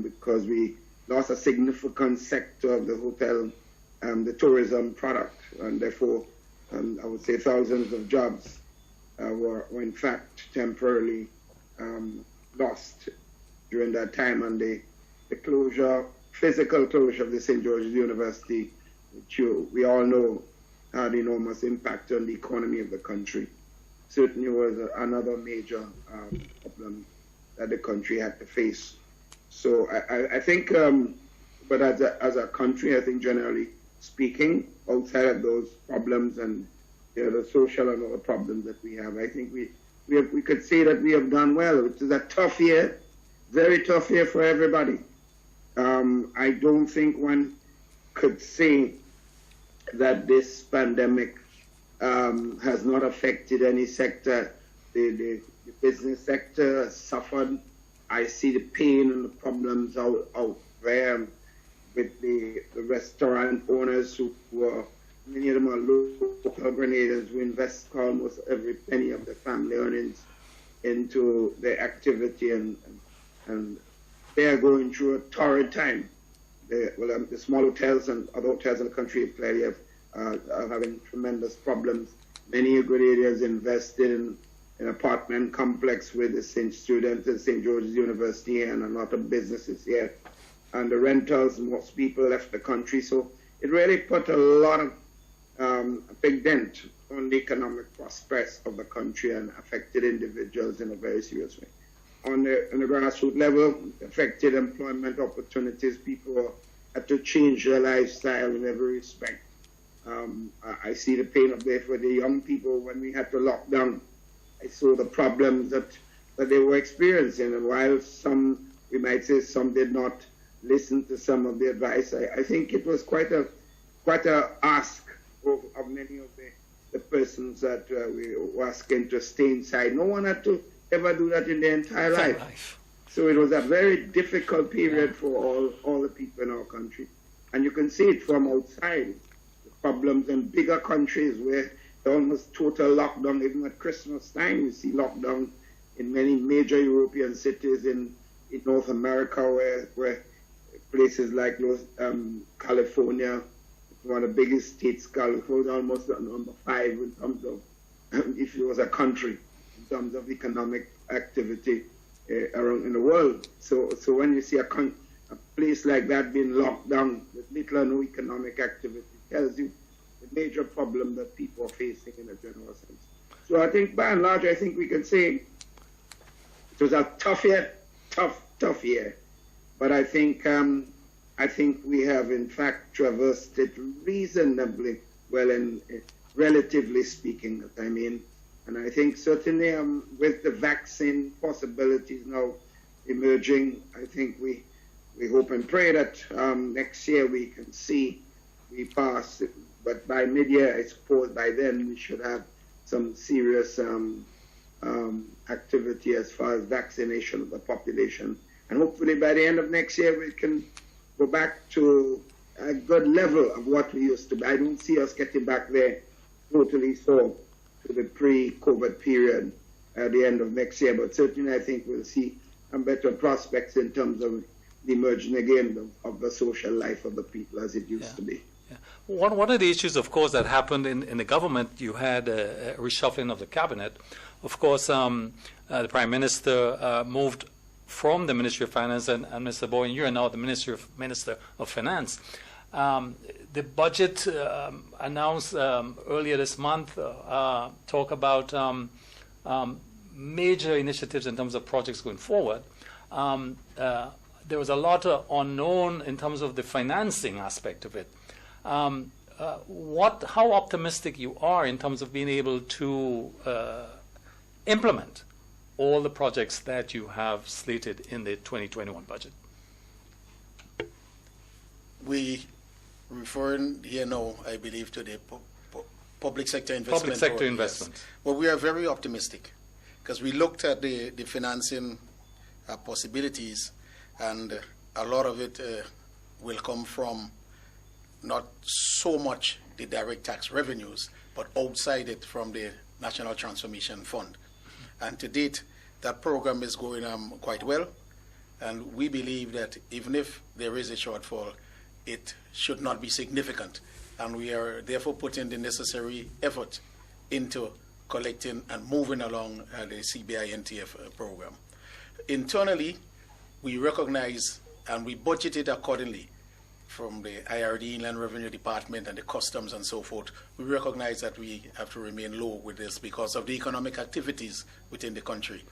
because we lost a significant sector of the hotel, the tourism product, and therefore I would say thousands of jobs were in fact temporarily lost during that time. And the physical closure of the St. George's University, which we all know had enormous impact on the economy of the country, certainly was another major problem that the country had to face. So I think, but as a country, I think generally speaking, outside of those problems and the social and other problems that we have, I think we could say that we have done well. It is a tough year, very tough year for everybody. I don't think one could say that this pandemic has not affected any sector. The business sector has suffered. I see the pain and the problems out there with the restaurant owners who were, many of them are local Grenadians who invest almost every penny of their family earnings into their activity, and they are going through a torrid time. The small hotels and other hotels in the country clearly are having tremendous problems. Many Grenadians invested in an apartment complex with the students at St. George's University and a lot of businesses here. And the rentals, most people left the country. So it really put a lot of a big dent on the economic prospects of the country and affected individuals in a very serious way. On the grassroots level, affected employment opportunities. People had to change their lifestyle in every respect. I see the pain up there for the young people when we had to lock down. I saw the problems that they were experiencing, and while some, we might say, some did not listen to some of the advice, I think it was quite a ask of many of the persons that we were asking to stay inside. No one had to ever do that in their entire life. So it was a very difficult period for all the people in our country. And you can see it from outside. The problems in bigger countries where there almost total lockdown, even at Christmas time, you see lockdown in many major European cities in North America, where places like California, one of the biggest states, California, almost number 5 in terms of, if it was a country, in terms of economic activity around in the world. So when you see a place like that being locked down with little or no economic activity, it tells you the major problem that people are facing in a general sense. So I think by and large, I think we can say it was a tough year, tough year. But I think we have in fact traversed it reasonably well, relatively speaking, I mean. And I think certainly with the vaccine possibilities now emerging, I think we hope and pray that next year we can see we pass it. But by mid-year, I suppose by then we should have some serious activity as far as vaccination of the population. And hopefully by the end of next year we can go back to a good level of what we used to be. I don't see us getting back there totally to the pre-COVID period at the end of next year, but certainly I think we'll see better prospects in terms of the emerging again of the social life of the people as it used to be. Yeah. One of the issues, of course, that happened in the government, you had a reshuffling of the cabinet. Of course, the Prime Minister moved from the Ministry of Finance, and Mr. Bowen, you are now the Minister of Finance. The budget announced earlier this month talk about major initiatives in terms of projects going forward. There was a lot unknown in terms of the financing aspect of it. How optimistic you are in terms of being able to implement all the projects that you have slated in the 2021 budget? We referring here now, I believe, to the public sector investment. Public sector investment. Yes. Well, we are very optimistic because we looked at the financing possibilities, and a lot of it will come from not so much the direct tax revenues, but outside it from the National Transformation Fund. And to date, that program is going quite well, and we believe that even if there is a shortfall, it should not be significant, and we are therefore putting the necessary effort into collecting and moving along the CBI NTF program. Internally, we recognize and we budgeted accordingly from the IRD, Inland Revenue Department, and the customs and so forth. We recognize that we have to remain low with this because of the economic activities within the country.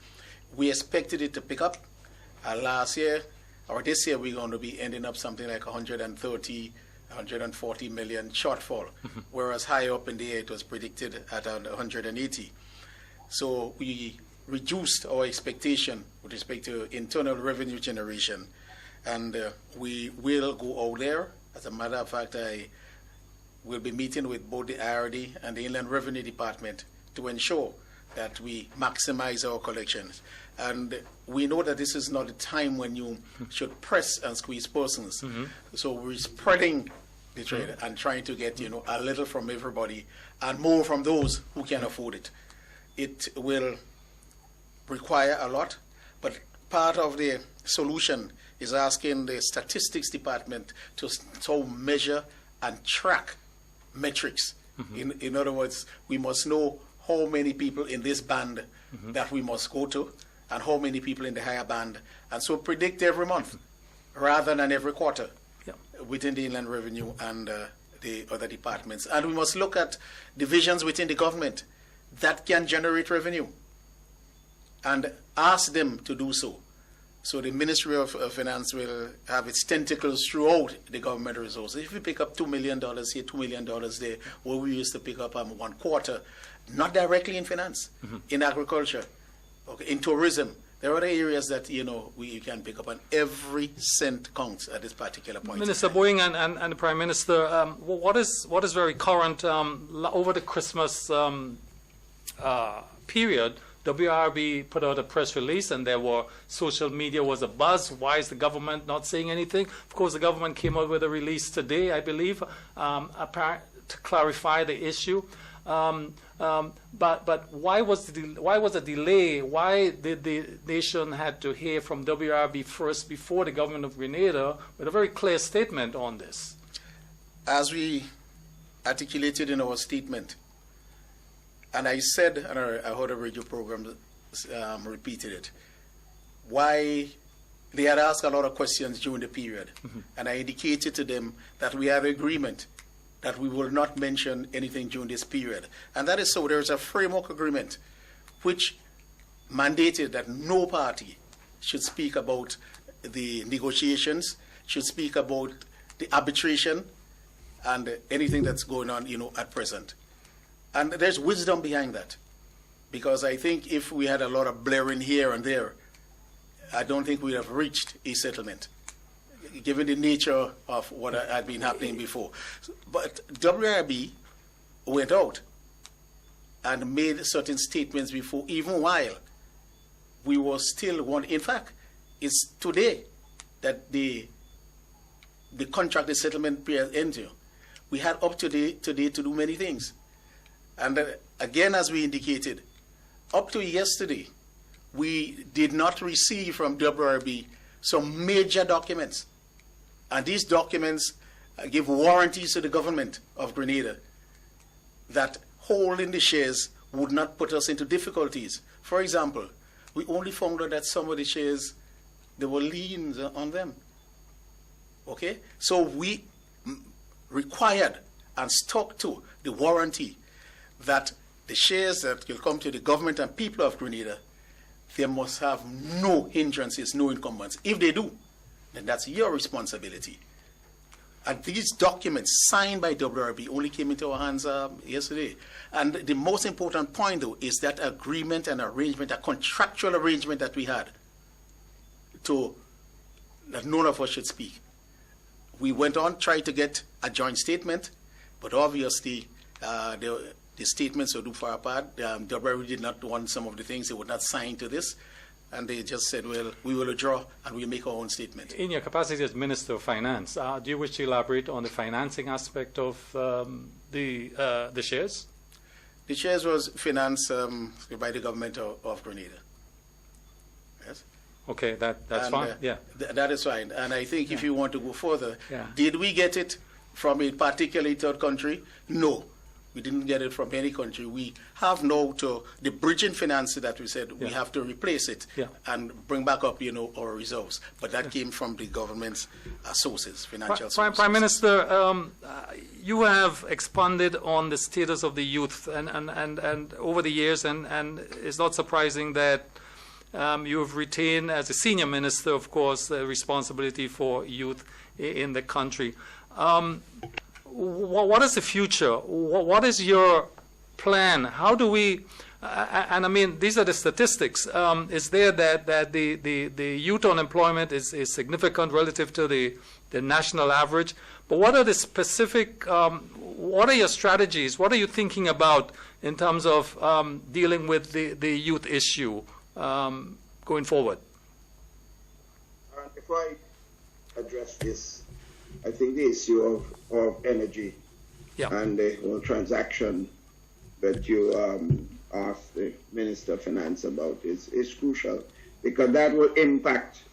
We expected it to pick up. Last year, or this year, we're going to be ending up something like 130, 140 million shortfall, whereas high up in the air it was predicted at 180. So we reduced our expectation with respect to internal revenue generation, and we will go out there. As a matter of fact, I will be meeting with both the IRD and the Inland Revenue Department to ensure that we maximize our collections. And we know that this is not a time when you should press and squeeze persons. So we're spreading the trade and trying to get, a little from everybody and more from those who can afford it. It will require a lot, but part of the solution is asking the statistics department to measure and track metrics. In other words, we must know how many people in this band that we must go to and how many people in the higher band, and so predict every month rather than every quarter within the Inland Revenue and the other departments. And we must look at divisions within the government that can generate revenue and ask them to do so. So the Ministry of Finance will have its tentacles throughout the government resources. If we pick up $2 million here, $2 million there, where we used to pick up 1 quarter, not directly in finance, in agriculture, in tourism, there are other areas that we can pick up, and every cent counts at this particular point. Minister Bowen and the Prime Minister, what is very current over the Christmas period? WRB put out a press release, and social media was a buzz. Why is the government not saying anything? Of course, the government came out with a release today, I believe, to clarify the issue. But why was a delay? Why did the nation had to hear from WRB first before the government of Grenada with a very clear statement on this? As we articulated in our statement, and I said, and I heard a radio program repeated it, why they had asked a lot of questions during the period, and I indicated to them that we have agreement that we will not mention anything during this period. And that is so. There is a framework agreement which mandated that no party should speak about the negotiations, should speak about the arbitration and anything that's going on, at present. And there's wisdom behind that, because I think if we had a lot of blaring here and there, I don't think we'd have reached a settlement, given the nature of what had been happening before. But WRB went out and made certain statements before, even while we were still one. In fact, it's today that the contract, the settlement period ended. We had up to today to do many things. And again, as we indicated, up to yesterday, we did not receive from WRB some major documents. And these documents give warranties to the government of Grenada that holding the shares would not put us into difficulties. For example, we only found out that some of the shares there were liens on them. Okay? So we required and stuck to the warranty that the shares that will come to the government and people of Grenada, they must have no hindrances, no encumbrance. If they do, then that's your responsibility. And these documents signed by WRB only came into our hands yesterday. And the most important point, though, is that agreement and arrangement, a contractual arrangement that we had, that none of us should speak. We went on, tried to get a joint statement, but obviously the statements were too far apart. WRB did not want some of the things. They would not sign to this. And they just said, well, we will withdraw and we'll make our own statement. In your capacity as Minister of Finance, do you wish to elaborate on the financing aspect of the shares? The shares was financed by the government of Grenada. Yes. Okay, that's fine. Yeah, that is fine. And I think if you want to go further, yeah. Did we get it from a particular third country? No. We didn't get it from any country. We have now the bridging finance that we said we have to replace it and bring back up, our reserves. But that came from the government's sources, financial sources. Prime Minister, you have expanded on the status of the youth and over the years, and it's not surprising that you have retained, as a senior minister, of course, the responsibility for youth in the country. What is the future? What is your plan? How do we, and I mean, these are the statistics. Is there that the youth unemployment is significant relative to the national average? But what are the specific, what are your strategies? What are you thinking about in terms of dealing with the youth issue going forward? Before I address this, I think the issue of energy and the whole transaction that you asked the Minister of Finance about is crucial, because that will impact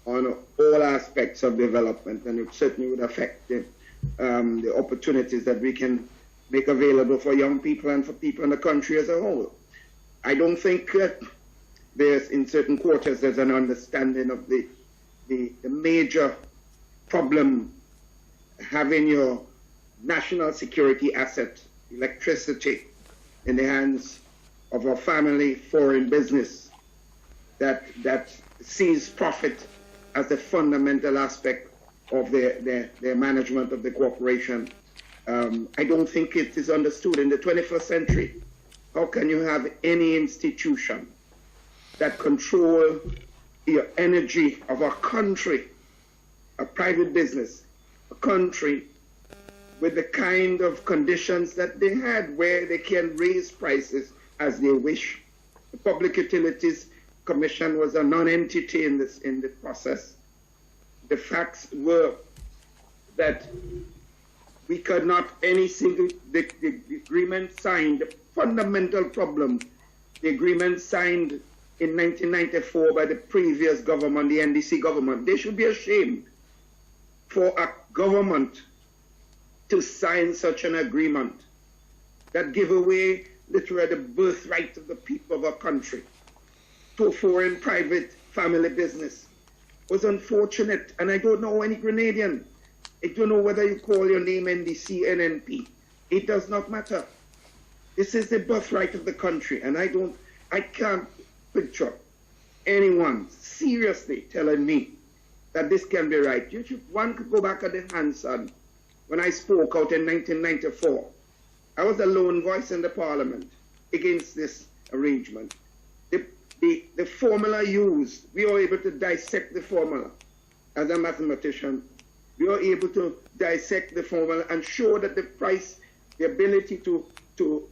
on all aspects of development, and it certainly would affect the opportunities that we can make available for young people and for people in the country as a whole. I don't think there's, in certain quarters, there's an understanding of the major problem having your national security asset, electricity, in the hands of a family foreign business that sees profit as the fundamental aspect of their management of the corporation. I don't think it is understood in the 21st century. How can you have any institution that control the energy of a country, a private business, a country, with the kind of conditions that they had, where they can raise prices as they wish? The Public Utilities Commission was a non-entity in the process. The facts were that we could not, the agreement signed, the fundamental problem, the agreement signed in 1994 by the previous government, the NDC government. They should be ashamed for a government to sign such an agreement that give away literally the birthright of the people of a country to a foreign private family business. It was unfortunate, and I don't know any Grenadian. I don't know whether you call your name NDC, NNP. It does not matter. This is the birthright of the country, and I can't picture anyone seriously telling me that this can be right. One could go back at the Hanson when I spoke out in 1994. I was a lone voice in the Parliament against this arrangement. The formula used, we were able to dissect the formula. As a mathematician, we were able to dissect the formula and show that the price, the ability to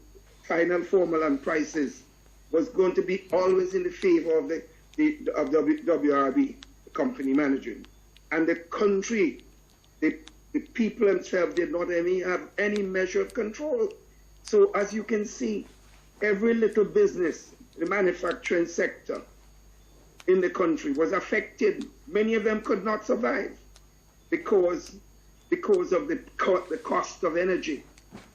final formula and prices was going to be always in the favor of the WRB company managing. And the country, the people themselves did not have any measure of control. So as you can see, every little business, the manufacturing sector in the country was affected. Many of them could not survive because of the cost of energy.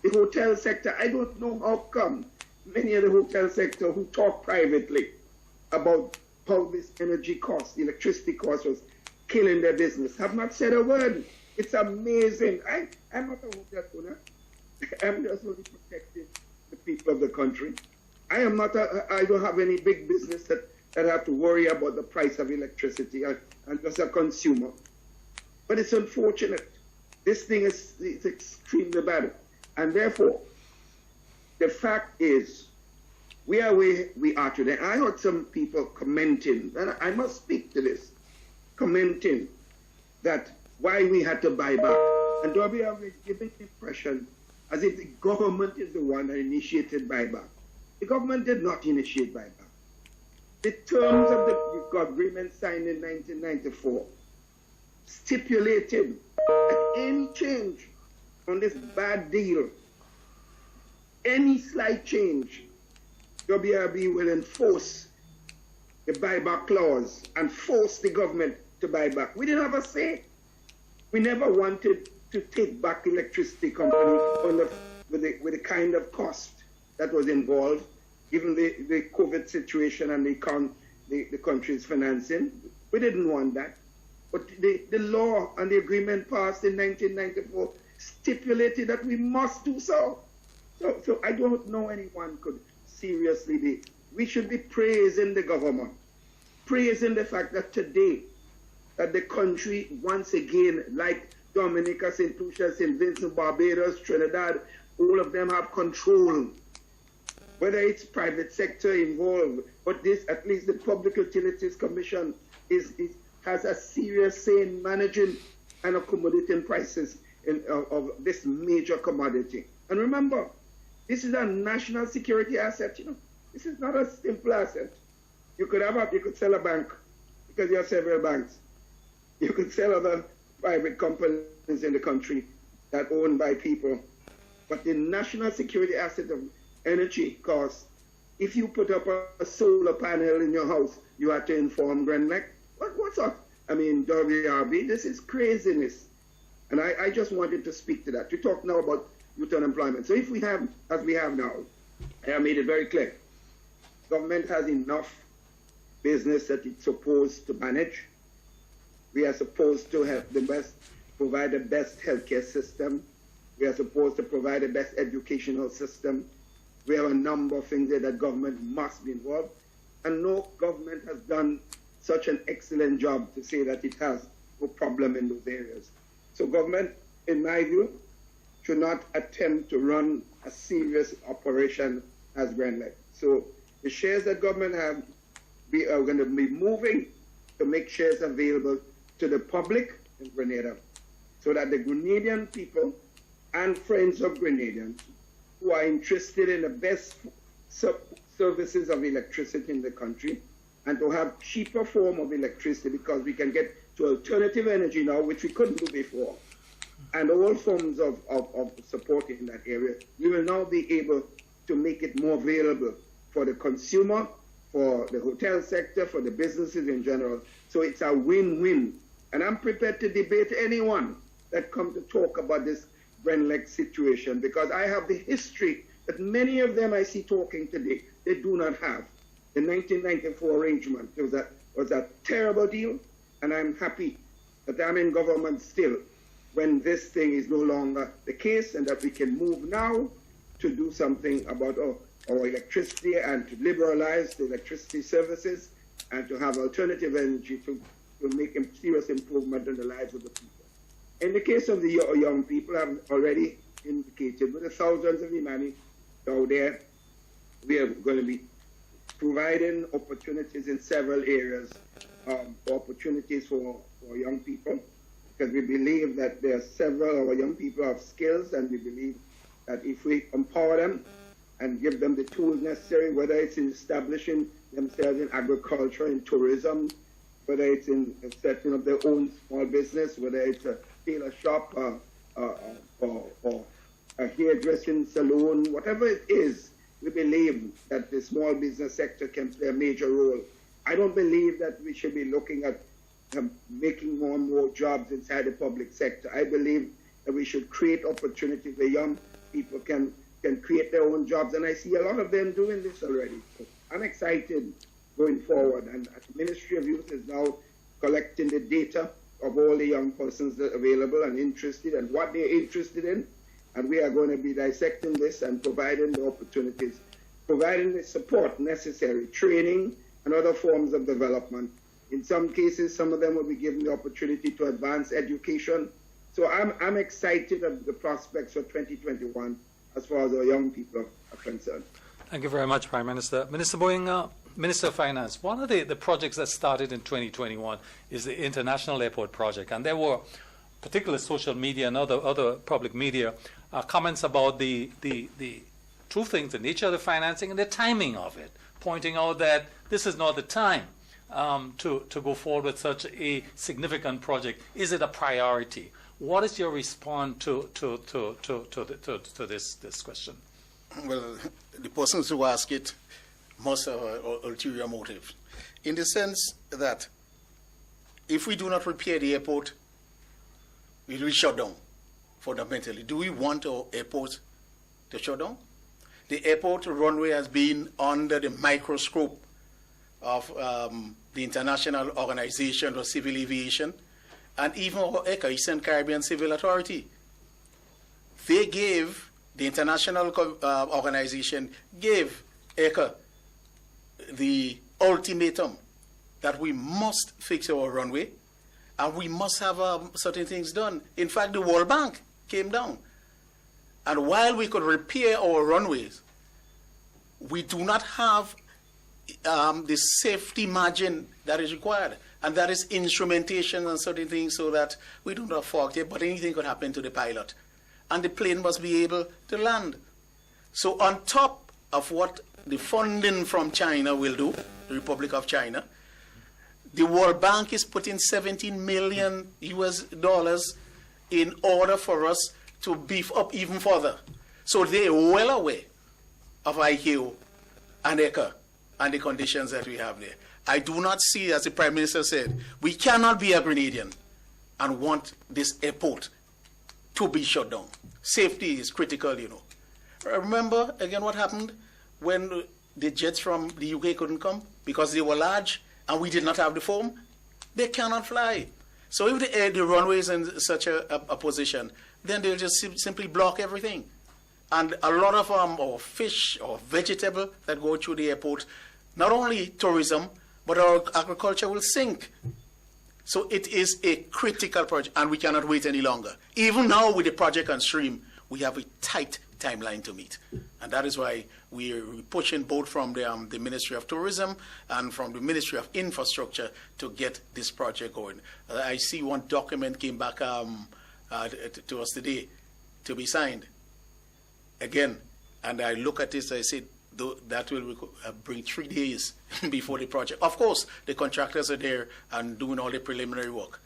The hotel sector, I don't know how come many of the hotel sector who talk privately about how this energy cost, electricity cost was killing their business, have not said a word. It's amazing. I'm not a hotel owner. I'm just only protecting the people of the country. I don't have any big business that I have to worry about the price of electricity. I'm just a consumer. But it's unfortunate. This thing is extremely bad. And therefore, the fact is, we are where we are today. I heard some people commenting, and I must speak to this, commenting that why we had to buy back. And we are giving the impression as if the government is the one that initiated buyback. The government did not initiate buyback. The terms of the agreement signed in 1994 stipulated that any change on this bad deal, any slight change, WRB will enforce the buyback clause and force the government to buy back. We didn't have a say. We never wanted to take back electricity company with the kind of cost that was involved, given the COVID situation and the country's financing. We didn't want that. But the law and the agreement passed in 1994 stipulated that we must do so. So I don't know anyone could seriously be. We should be praising the government, praising the fact that today, that the country once again, like Dominica, St. Lucia, St. Vincent, Barbados, Trinidad, all of them have control. Whether it's private sector involved, but this, at least the Public Utilities Commission has a serious say in managing and accommodating prices of this major commodity. And remember, this is a national security asset. This is not a simple asset. You could sell a bank because you have several banks. You could sell other private companies in the country that are owned by people. But the national security asset of energy costs, if you put up a solar panel in your house, you have to inform Grenada. What's up? I mean, WRB, this is craziness. And I just wanted to speak to that. To talk now about youth unemployment. So if we have, as we have now, I have made it very clear, government has enough business that it's supposed to manage. We are supposed to have provide the best healthcare system. We are supposed to provide the best educational system. We have a number of things there that government must be involved. And no government has done such an excellent job to say that it has no problem in those areas. So government, in my view, should not attempt to run a serious operation as Grenada. So the shares that government have, we are going to be moving to make shares available to the public in Grenada, so that the Grenadian people and friends of Grenadians who are interested in the best services of electricity in the country and to have cheaper form of electricity, because we can get to alternative energy now, which we couldn't do before, and all forms of support in that area, we will now be able to make it more available for the consumer, for the hotel sector, for the businesses in general. So it's a win-win. And I'm prepared to debate anyone that comes to talk about this Grenada situation, because I have the history that many of them I see talking today, they do not have. The 1994 arrangement was a terrible deal, and I'm happy that I'm in government still when this thing is no longer the case, and that we can move now to do something about our electricity and to liberalize the electricity services and to have alternative energy to make a serious improvement in the lives of the people. In the case of the young people, I've already indicated, with the thousands of Imani out there, we are going to be providing opportunities in several areas, opportunities for young people, because we believe that there are several of our young people have skills, and we believe that if we empower them and give them the tools necessary, whether it's in establishing themselves in agriculture, in tourism, whether it's in setting up their own small business, whether it's a tailor shop or a hairdressing salon, whatever it is, we believe that the small business sector can play a major role. I don't believe that we should be looking at making more and more jobs inside the public sector. I believe that we should create opportunities where young people can create their own jobs, and I see a lot of them doing this already. So I'm excited going forward. And the Ministry of Youth is now collecting the data of all the young persons that are available and interested and what they're interested in. And we are going to be dissecting this and providing the opportunities, providing the support necessary, training and other forms of development. In some cases, some of them will be given the opportunity to advance education. So I'm excited of the prospects for 2021 as far as our young people are concerned. Thank you very much, Prime Minister. Minister Boeing, Minister of Finance, one of the projects that started in 2021 is the International Airport Project. And there were particular social media and other public media comments about the two things, the nature of the financing and the timing of it, pointing out that this is not the time to go forward with such a significant project. Is it a priority? What is your response to this question? Well, the persons who ask it must have an ulterior motive, in the sense that if we do not repair the airport, it will shut down fundamentally. Do we want our airport to shut down? The airport runway has been under the microscope of the International Organization of Civil Aviation and even our ECA, Eastern Caribbean Civil Authority. They gave, the international organization gave ECA the ultimatum that we must fix our runway and we must have certain things done. In fact, the World Bank came down. And while we could repair our runways, we do not have the safety margin that is required. And that is instrumentation and certain things so that we do not fog it, but anything could happen to the pilot. And the plane must be able to land. So on top of what the funding from China will do, the Republic of China, the World Bank is putting $17 million US in order for us to beef up even further. So they're well aware of ICAO and ECA and the conditions that we have there. I do not see, as the Prime Minister said, we cannot be a Grenadian and want this airport to be shut down. Safety is critical, you know. Remember, again, what happened when the jets from the UK couldn't come because they were large and we did not have the foam? They cannot fly. So if the runway is in such a position, then they'll just simply block everything. And a lot of our fish or vegetable that go through the airport, not only tourism, but our agriculture will sink. So it is a critical project, and we cannot wait any longer. Even now with the project on stream, we have a tight timeline to meet. And that is why we're pushing both from the Ministry of Tourism and from the Ministry of Infrastructure to get this project going. I see one document came back to us today to be signed. Again, and I look at this, I said, that will bring 3 days before the project. Of course, the contractors are there and doing all the preliminary work.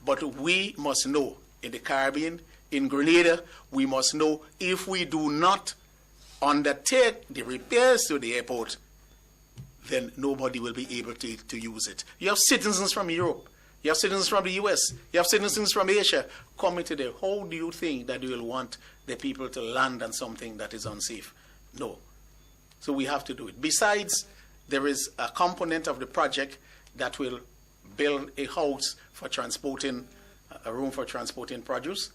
But we must know, in the Caribbean, in Grenada, we must know if we do not undertake the repairs to the airport, then nobody will be able to use it. You have citizens from Europe, you have citizens from the US, you have citizens from Asia coming to there. How do you think that you will want the people to land on something that is unsafe? No. So we have to do it. Besides, there is a component of the project that will build a house for transporting, a room for transporting produce.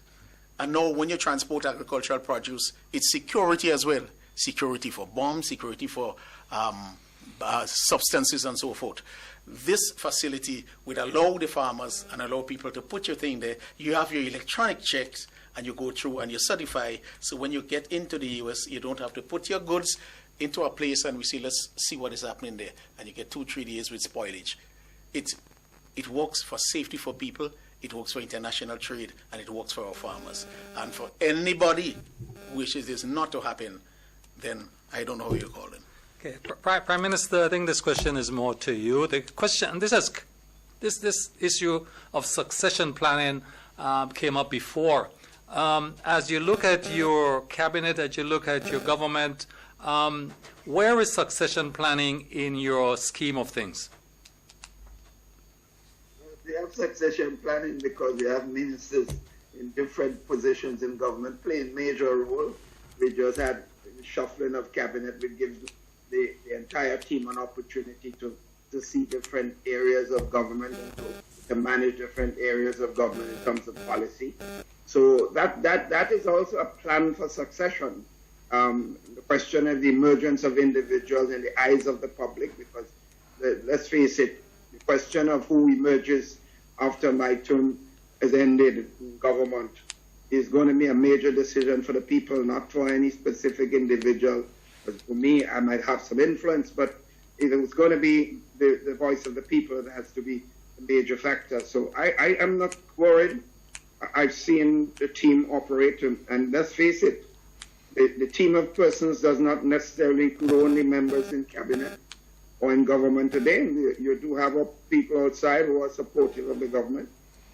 And now when you transport agricultural produce, it's security as well. Security for bombs, security for substances and so forth. This facility would allow the farmers and allow people to put your thing there. You have your electronic checks and you go through and you certify. So when you get into the US, you don't have to put your goods into a place and we say, let's see what is happening there. And you get 2-3 days with spoilage. It works for safety for people, it works for international trade, and it works for our farmers. And for anybody who wishes this not to happen, then I don't know how you call them. Okay, Prime Minister, I think this question is more to you. The question, and this issue of succession planning came up before. As you look at your cabinet, as you look at your government, where is succession planning in your scheme of things? We have succession planning because we have ministers in different positions in government playing major role. We just had shuffling of cabinet, which gives the entire team an opportunity to see different areas of government and to manage different areas of government in terms of policy. So that is also a plan for succession. The question of the emergence of individuals in the eyes of the public, because let's face it, the question of who emerges after my term has ended in government is going to be a major decision for the people, not for any specific individual. Because for me, I might have some influence, but it's going to be the voice of the people that has to be a major factor. So I am not worried. I've seen the team operate, and let's face it, the team of persons does not necessarily include only members in cabinet or in government today. You do have people outside who are supportive of the government,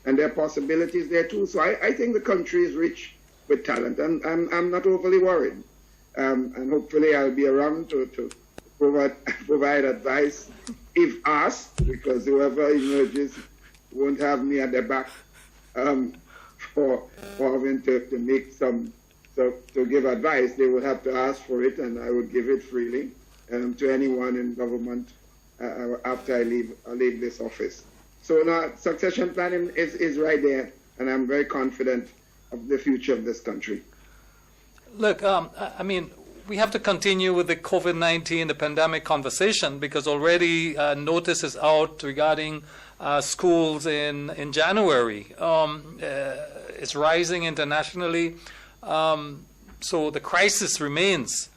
and there are possibilities there too. So I think the country is rich with talent, and I'm not overly worried. And hopefully I'll be around to provide advice if asked, because whoever emerges won't have me at their back for having to make some, to give advice. They would have to ask for it, and I would give it freely to anyone in government after I leave this office. So now succession planning is right there, and I'm very confident of the future of this country. Look, I mean, we have to continue with the COVID-19, the pandemic conversation, because already notice is out regarding schools in January. It's rising internationally, so the crisis remains.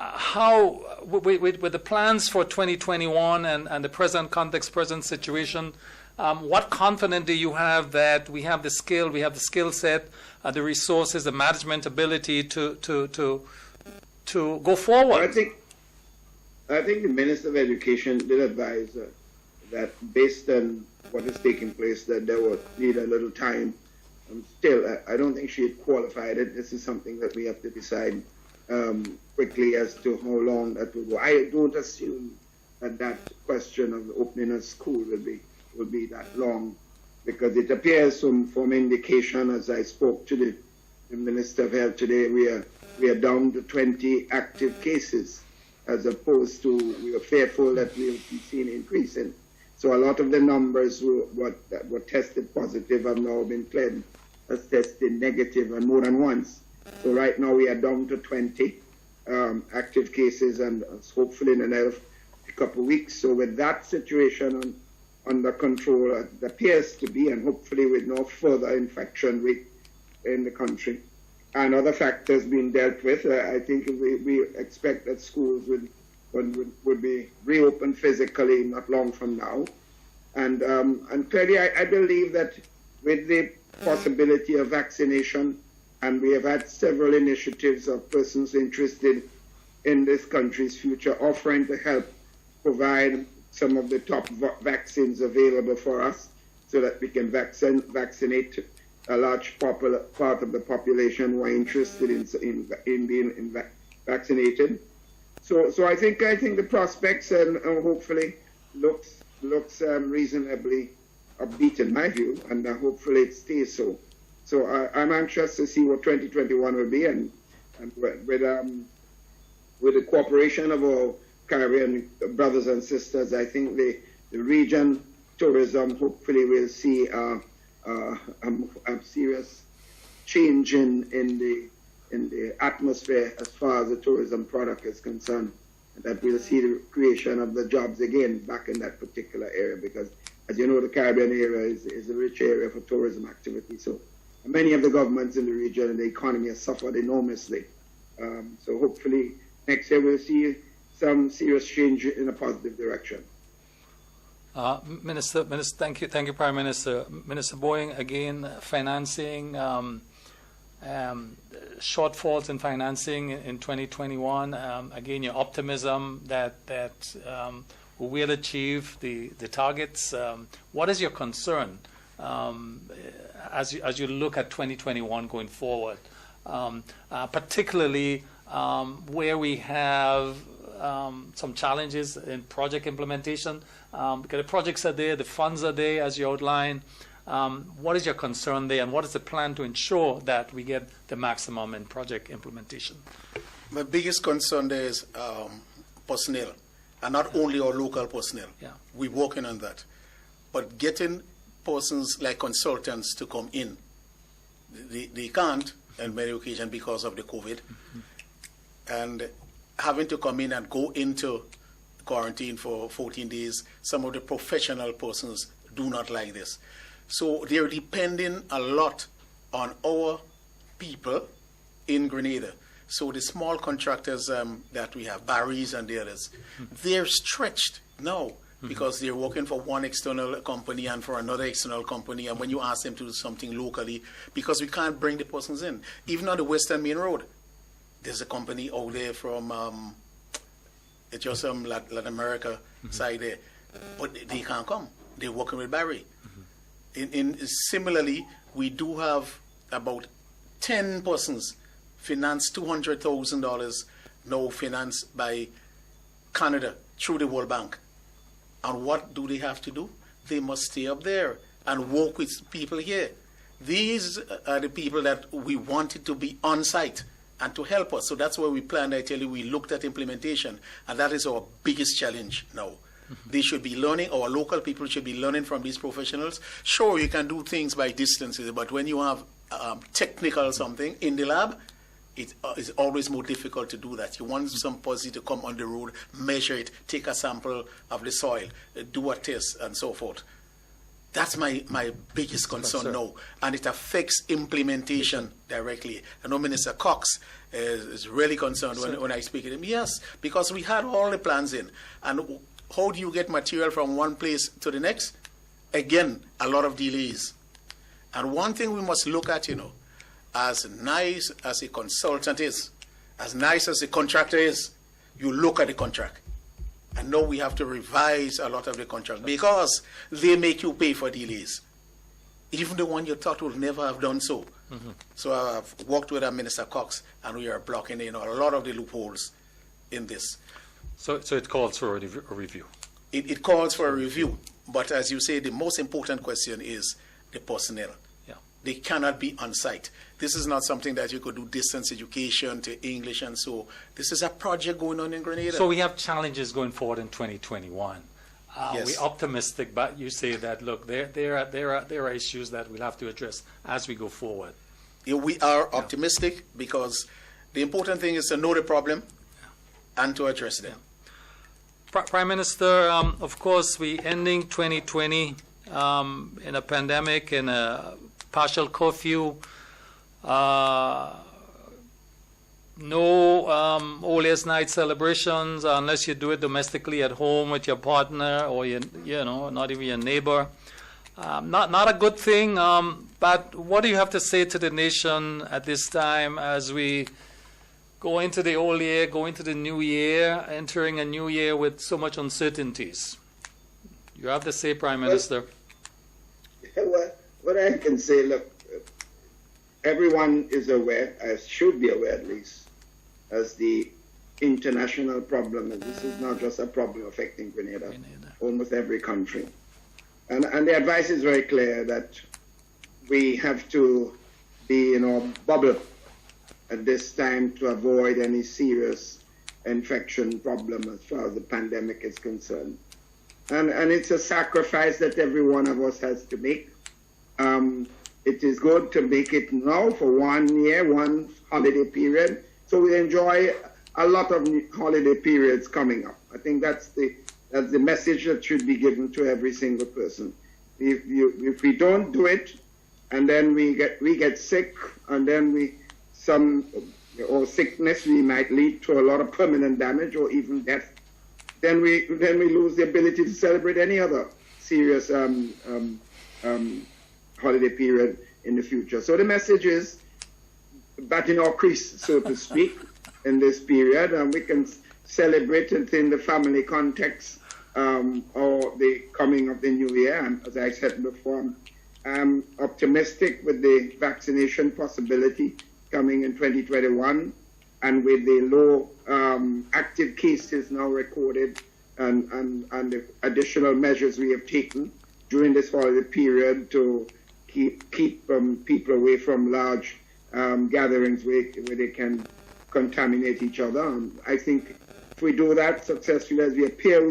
How, with the plans for 2021 and the present context, present situation, what confidence do you have that we have the skill set, the resources, the management ability to go forward? Well, I think the Minister of Education did advise that based on what is taking place, that there would need a little time. Still, I don't think she had qualified it. This is something that we have to decide quickly as to how long that will go. I don't assume that question of the opening of school will be that long, because it appears from indication, as I spoke to the Minister of Health today, we are down to 20 active cases, as opposed to we are fearful that we will be seen increasing. So a lot of the numbers that were tested positive have now been cleared as tested negative, and more than once. So right now we are down to 20 active cases, and hopefully in another couple of weeks. So with that situation under control, it appears to be, and hopefully with no further infection rate in the country and other factors being dealt with, I think we expect that schools would be reopened physically not long from now. And clearly I believe that with the possibility of vaccination, and we have had several initiatives of persons interested in this country's future offering to help provide some of the top vaccines available for us so that we can vaccinate a large part of the population who are interested in being vaccinated. So I think the prospects hopefully looks reasonably upbeat in my view, and hopefully it stays so. So I'm anxious to see what 2021 will be, and with the cooperation of our Caribbean brothers and sisters, I think the region tourism hopefully will see a serious change in the atmosphere as far as the tourism product is concerned, and that we'll see the creation of the jobs again back in that particular area, because as you know, the Caribbean area is a rich area for tourism activity. So many of the governments in the region and the economy have suffered enormously. So hopefully next year we'll see some serious change in a positive direction. Minister, thank you, Prime Minister. Minister Boeing, again, financing, shortfalls in financing in 2021. Again, your optimism that we will achieve the targets. What is your concern as you look at 2021 going forward, particularly where we have some challenges in project implementation, because the projects are there, the funds are there, as you outlined. What is your concern there, and what is the plan to ensure that we get the maximum in project implementation? My biggest concern there is personnel, and not only our local personnel. Yeah. We're working on that. But getting persons like consultants to come in, they can't on many occasions because of the COVID. And having to come in and go into quarantine for 14 days, some of the professional persons do not like this. So they're depending a lot on our people in Grenada. So the small contractors that we have, Barry's and the others, they're stretched now because they're working for one external company and for another external company. And when you ask them to do something locally, because we can't bring the persons in, even on the Western Main Road, there's a company out there from it's just some Latin America side there, but they can't come. They're working with Barry. Similarly, we do have about 10 persons financed $200,000 now financed by Canada through the World Bank. And what do they have to do? They must stay up there and work with people here. These are the people that we wanted to be on site and to help us. So that's why we planned, I tell you, we looked at implementation, and that is our biggest challenge now. They should be learning, our local people should be learning from these professionals. Sure, you can do things by distances, but when you have technical something in the lab, it is always more difficult to do that. You want some posse to come on the road, measure it, take a sample of the soil, do a test, and so forth. That's my biggest concern now, and it affects implementation directly. I know Minister Cox is really concerned when I speak to him. Yes, because we had all the plans in, and how do you get material from one place to the next? Again, a lot of delays. And one thing we must look at, as nice as a consultant is, as nice as a contractor is, you look at the contract. And now we have to revise a lot of the contract because they make you pay for delays. Even the one you thought would never have done so. So I've worked with Minister Cox, and we are blocking a lot of the loopholes in this. So it calls for a review. It calls for a review. But as you say, the most important question is the personnel. They cannot be on site. This is not something that you could do distance education to English and so. This is a project going on in Grenada. So we have challenges going forward in 2021. Yes. We're optimistic, but you say that, look, there are issues that we'll have to address as we go forward. We are optimistic because the important thing is to know the problem and to address them. Prime Minister, of course, we ending 2020 in a pandemic, in a partial curfew, no earliest night celebrations unless you do it domestically at home with your partner or not even your neighbor. Not a good thing. But what do you have to say to the nation at this time as we go into the old year, go into the new year, entering a new year with so much uncertainties? You have to say, Prime Minister. What I can say, look, everyone is aware, should be aware at least, as the international problem, and this is not just a problem affecting Grenada, almost every country. And the advice is very clear that we have to be in our bubble at this time to avoid any serious infection problem as far as the pandemic is concerned. And it's a sacrifice that every one of us has to make. It is good to make it now for 1 year, one holiday period, so we enjoy a lot of holiday periods coming up. I think that's the message that should be given to every single person. If we don't do it, and then we get sick, and then sickness we might lead to a lot of permanent damage or even death, then we lose the ability to celebrate any other serious holiday period in the future. So the message is back in our crease, so to speak, in this period, and we can celebrate it in the family context or the coming of the new year. And as I said before, I'm optimistic with the vaccination possibility coming in 2021, and with the low active cases now recorded and the additional measures we have taken during this holiday period to keep people away from large gatherings where they can contaminate each other. And I think if we do that successfully as we appear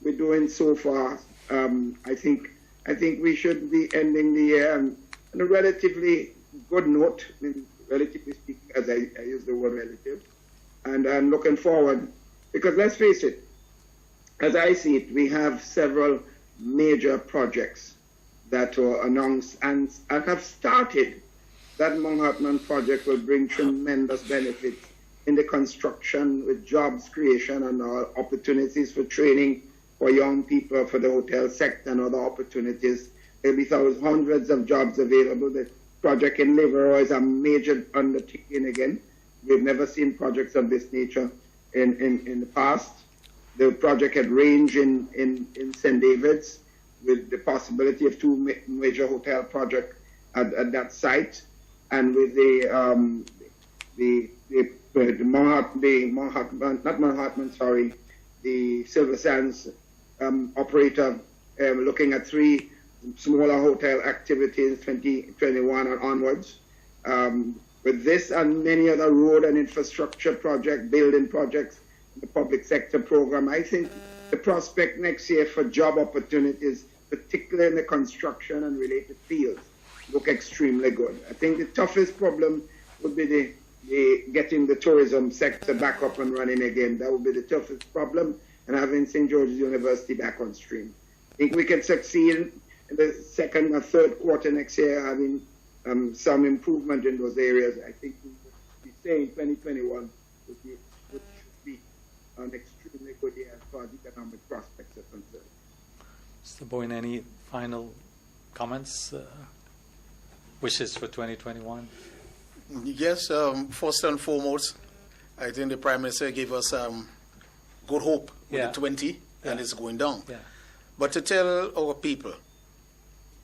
we're doing so far, I think we should be ending the year on a relatively good note, I mean, relatively speaking, as I use the word relative, and looking forward, because let's face it, as I see it, we have several major projects that were announced and have started. That Manhattan project will bring tremendous benefits in the construction with jobs creation and opportunities for training for young people, for the hotel sector and other opportunities. There'll be hundreds of jobs available. The project in Liverpool is a major undertaking again. We've never seen projects of this nature in the past. The project had range in St. David's with the possibility of two major hotel projects at that site, and with the Silver Sands operator looking at 3 smaller hotel activities 2021 and onwards. With this and many other road and infrastructure projects, building projects, the public sector program, I think the prospect next year for job opportunities, particularly in the construction and related fields, look extremely good. I think the toughest problem would be the getting the tourism sector back up and running again. That would be the toughest problem, and having St. George's University back on stream. I think we can succeed in the second or third quarter next year, having some improvement in those areas. I think we would be saying 2021 should be an extremely good year as far as economic prospects are concerned. Mr. Boyne, any final comments, wishes for 2021? Yes, first and foremost, I think the Prime Minister gave us good hope with the 20, and it's going down. Yeah. But to tell our people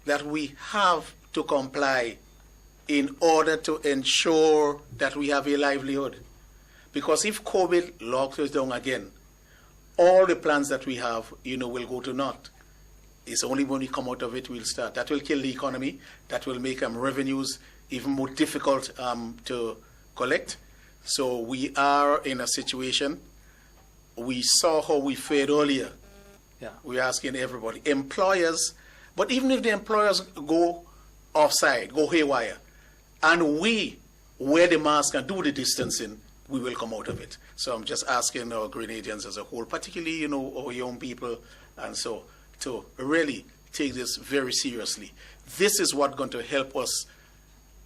that we have to comply in order to ensure that we have a livelihood. Because if COVID locks us down again, all the plans that we have, will go to naught. It's only when we come out of it we'll start. That will kill the economy. That will make revenues even more difficult to collect. So we are in a situation. We saw how we fared earlier. Yeah. We're asking everybody, employers, but even if the employers go offside, go haywire, and we wear the mask and do the distancing, we will come out of it. So I'm just asking our Grenadians as a whole, particularly, our young people, and so to really take this very seriously. This is what's going to help us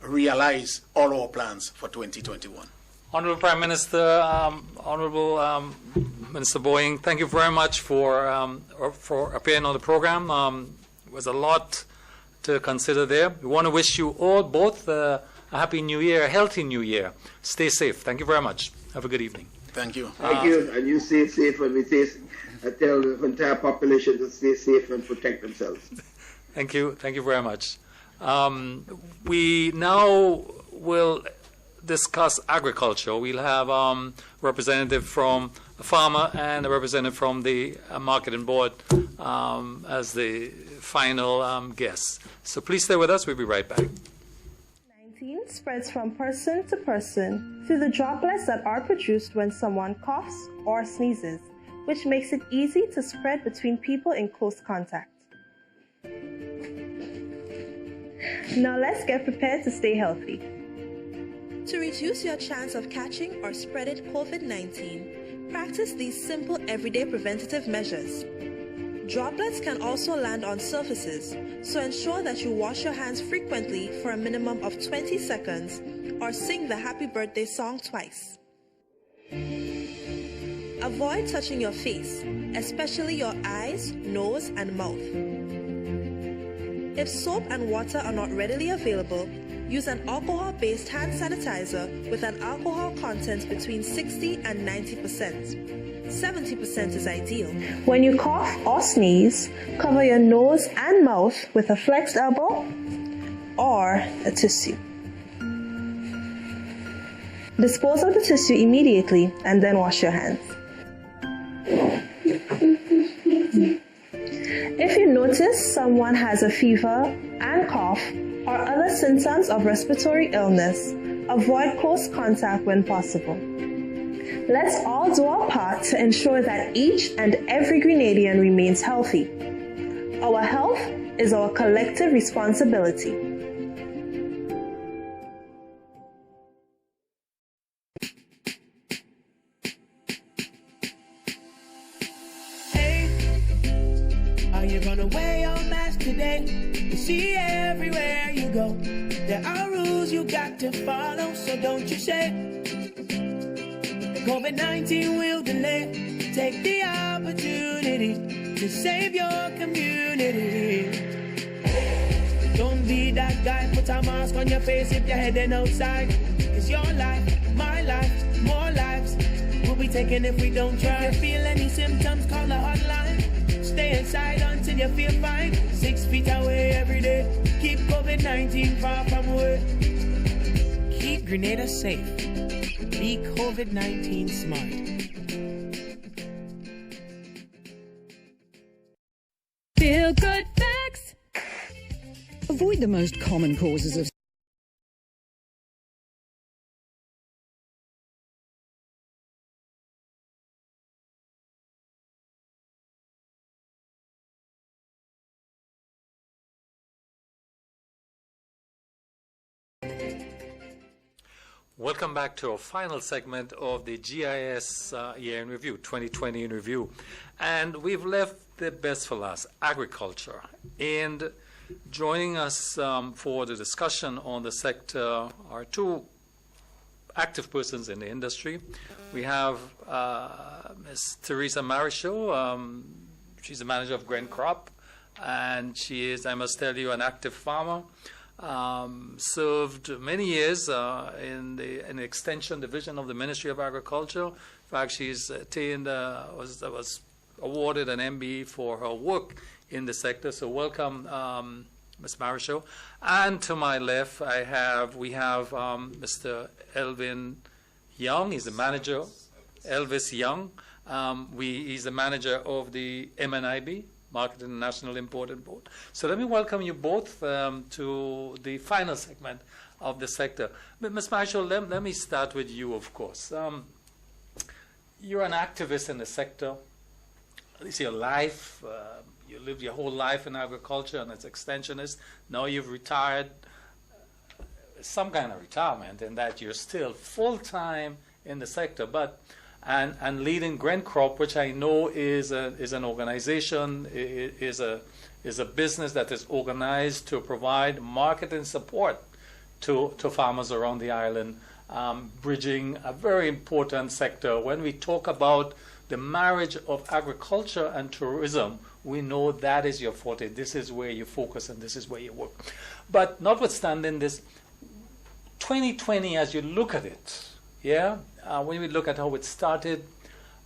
realize all our plans for 2021. Honorable Prime Minister, Honorable Minister Boying, thank you very much for appearing on the program. It was a lot to consider there. We want to wish you all both a happy New Year, a healthy New Year. Stay safe. Thank you very much. Have a good evening. Thank you. Thank you. And you stay safe, and I tell the entire population to stay safe and protect themselves. Thank you. Thank you very much. We now will discuss agriculture. We'll have a representative from the farmer and a representative from the marketing board as the final guests. So please stay with us. We'll be right back. COVID-19 spreads from person to person through the droplets that are produced when someone coughs or sneezes, which makes it easy to spread between people in close contact. Now let's get prepared to stay healthy. To reduce your chance of catching or spreading COVID-19, practice these simple everyday preventative measures. Droplets can also land on surfaces, so ensure that you wash your hands frequently for a minimum of 20 seconds or sing the happy birthday song twice. Avoid touching your face, especially your eyes, nose, and mouth. If soap and water are not readily available, use an alcohol-based hand sanitizer with an alcohol content between 60 and 90%. 70% is ideal. When you cough or sneeze, cover your nose and mouth with a flexed elbow or a tissue. Dispose of the tissue immediately and then wash your hands. If you notice someone has a fever and cough or other symptoms of respiratory illness, avoid close contact when possible. Let's all do our part to ensure that each and every Grenadian remains healthy. Our health is our collective responsibility. Are you gonna wear your mask today? You see everywhere you go, there are rules you got to follow, so don't you say COVID-19 will delay. Take the opportunity to save your community. Don't be that guy, put a mask on your face if you're heading outside. It's your life, my life, more lives will be taken if we don't try. If you feel any symptoms, call the hotline. Stay inside until you feel fine. 6 feet away every day. Keep COVID-19 far from away. Keep Grenada safe. Be COVID-19 smart. Feel good facts. Avoid the most common causes of Welcome back to our final segment of the GIS Year in Review, 2020 in Review. And we've left the best for last, agriculture. And joining us for the discussion on the sector are two active persons in the industry. We have Ms. Teresa Marichaux. She's the manager of Gren Crop, and she is, I must tell you, an active farmer. Served many years in the extension division of the Ministry of Agriculture. In fact, she's attained, was awarded an MBE for her work in the sector. So welcome, Ms. Marichaux. And to my left, we have Mr. Elvin Young. He's the manager, Elvis Young. He's the manager of the MNIB, Market International Import Board. So let me welcome you both to the final segment of the sector. Ms. Marichaux, let me start with you, of course. You're an activist in the sector. It's your life. You lived your whole life in agriculture and as extensionist. Now you've retired. Some kind of retirement in that you're still full-time in the sector, and leading Gren Crop, which I know is an organization, is a business that is organized to provide marketing support to farmers around the island, bridging a very important sector. When we talk about the marriage of agriculture and tourism, we know that is your forte. This is where you focus and this is where you work. But notwithstanding this, 2020, as you look at it, when we look at how it started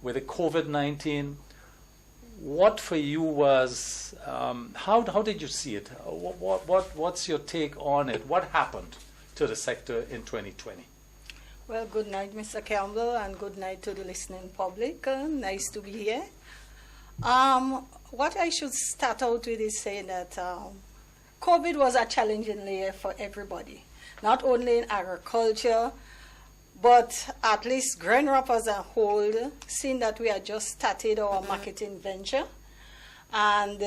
with the COVID-19, what for you was, how did you see it? What's your take on it? What happened to the sector in 2020? Well, good night, Mr. Campbell, and good night to the listening public. Nice to be here. What I should start out with is saying that COVID was a challenging year for everybody, not only in agriculture, but at least Gren Crop as a whole, seeing that we had just started our marketing venture. And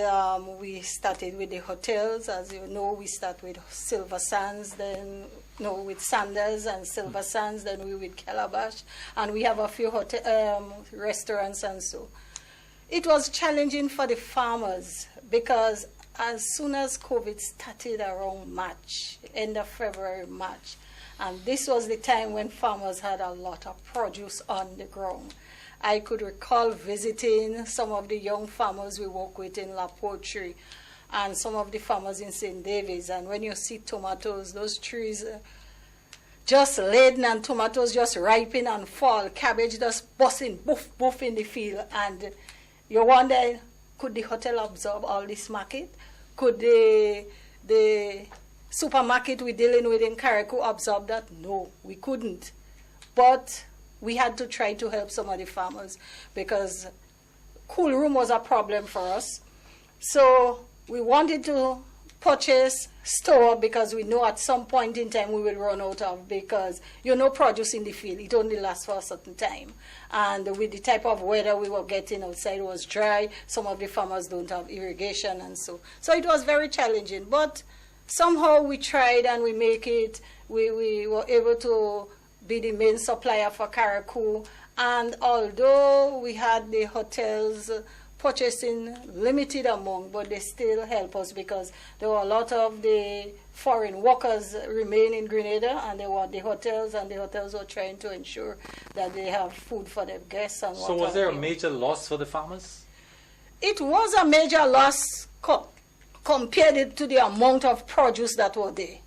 we started with the hotels. As you know, we start with Silver Sands, then with Sanders and Silver Sands, then we with Calabash, and we have a few restaurants and so. It was challenging for the farmers because as soon as COVID started around March, end of February, March, and this was the time when farmers had a lot of produce on the ground. I could recall visiting some of the young farmers we work with in La Poultry and some of the farmers in St. David's. And when you see tomatoes, those trees just laden and tomatoes just ripen and fall, cabbage just busting, boof, boof in the field. And you wonder, could the hotel absorb all this market? Could the supermarket we're dealing with in Carriacou absorb that? No, we couldn't. But we had to try to help some of the farmers because cool room was a problem for us. So we wanted to purchase, store, because we know at some point in time we will run out of, because produce in the field, it only lasts for a certain time. And with the type of weather we were getting outside was dry, some of the farmers don't have irrigation, and so it was very challenging. But somehow we tried and we make it. We were able to be the main supplier for Carriacou, and although we had the hotels purchasing limited amount, but they still help us, because there were a lot of the foreign workers remain in Grenada, and they were the hotels, and the hotels were trying to ensure that they have food for their guests. And so was there a major loss for the farmers? It was a major loss compared it to the amount of produce that were there.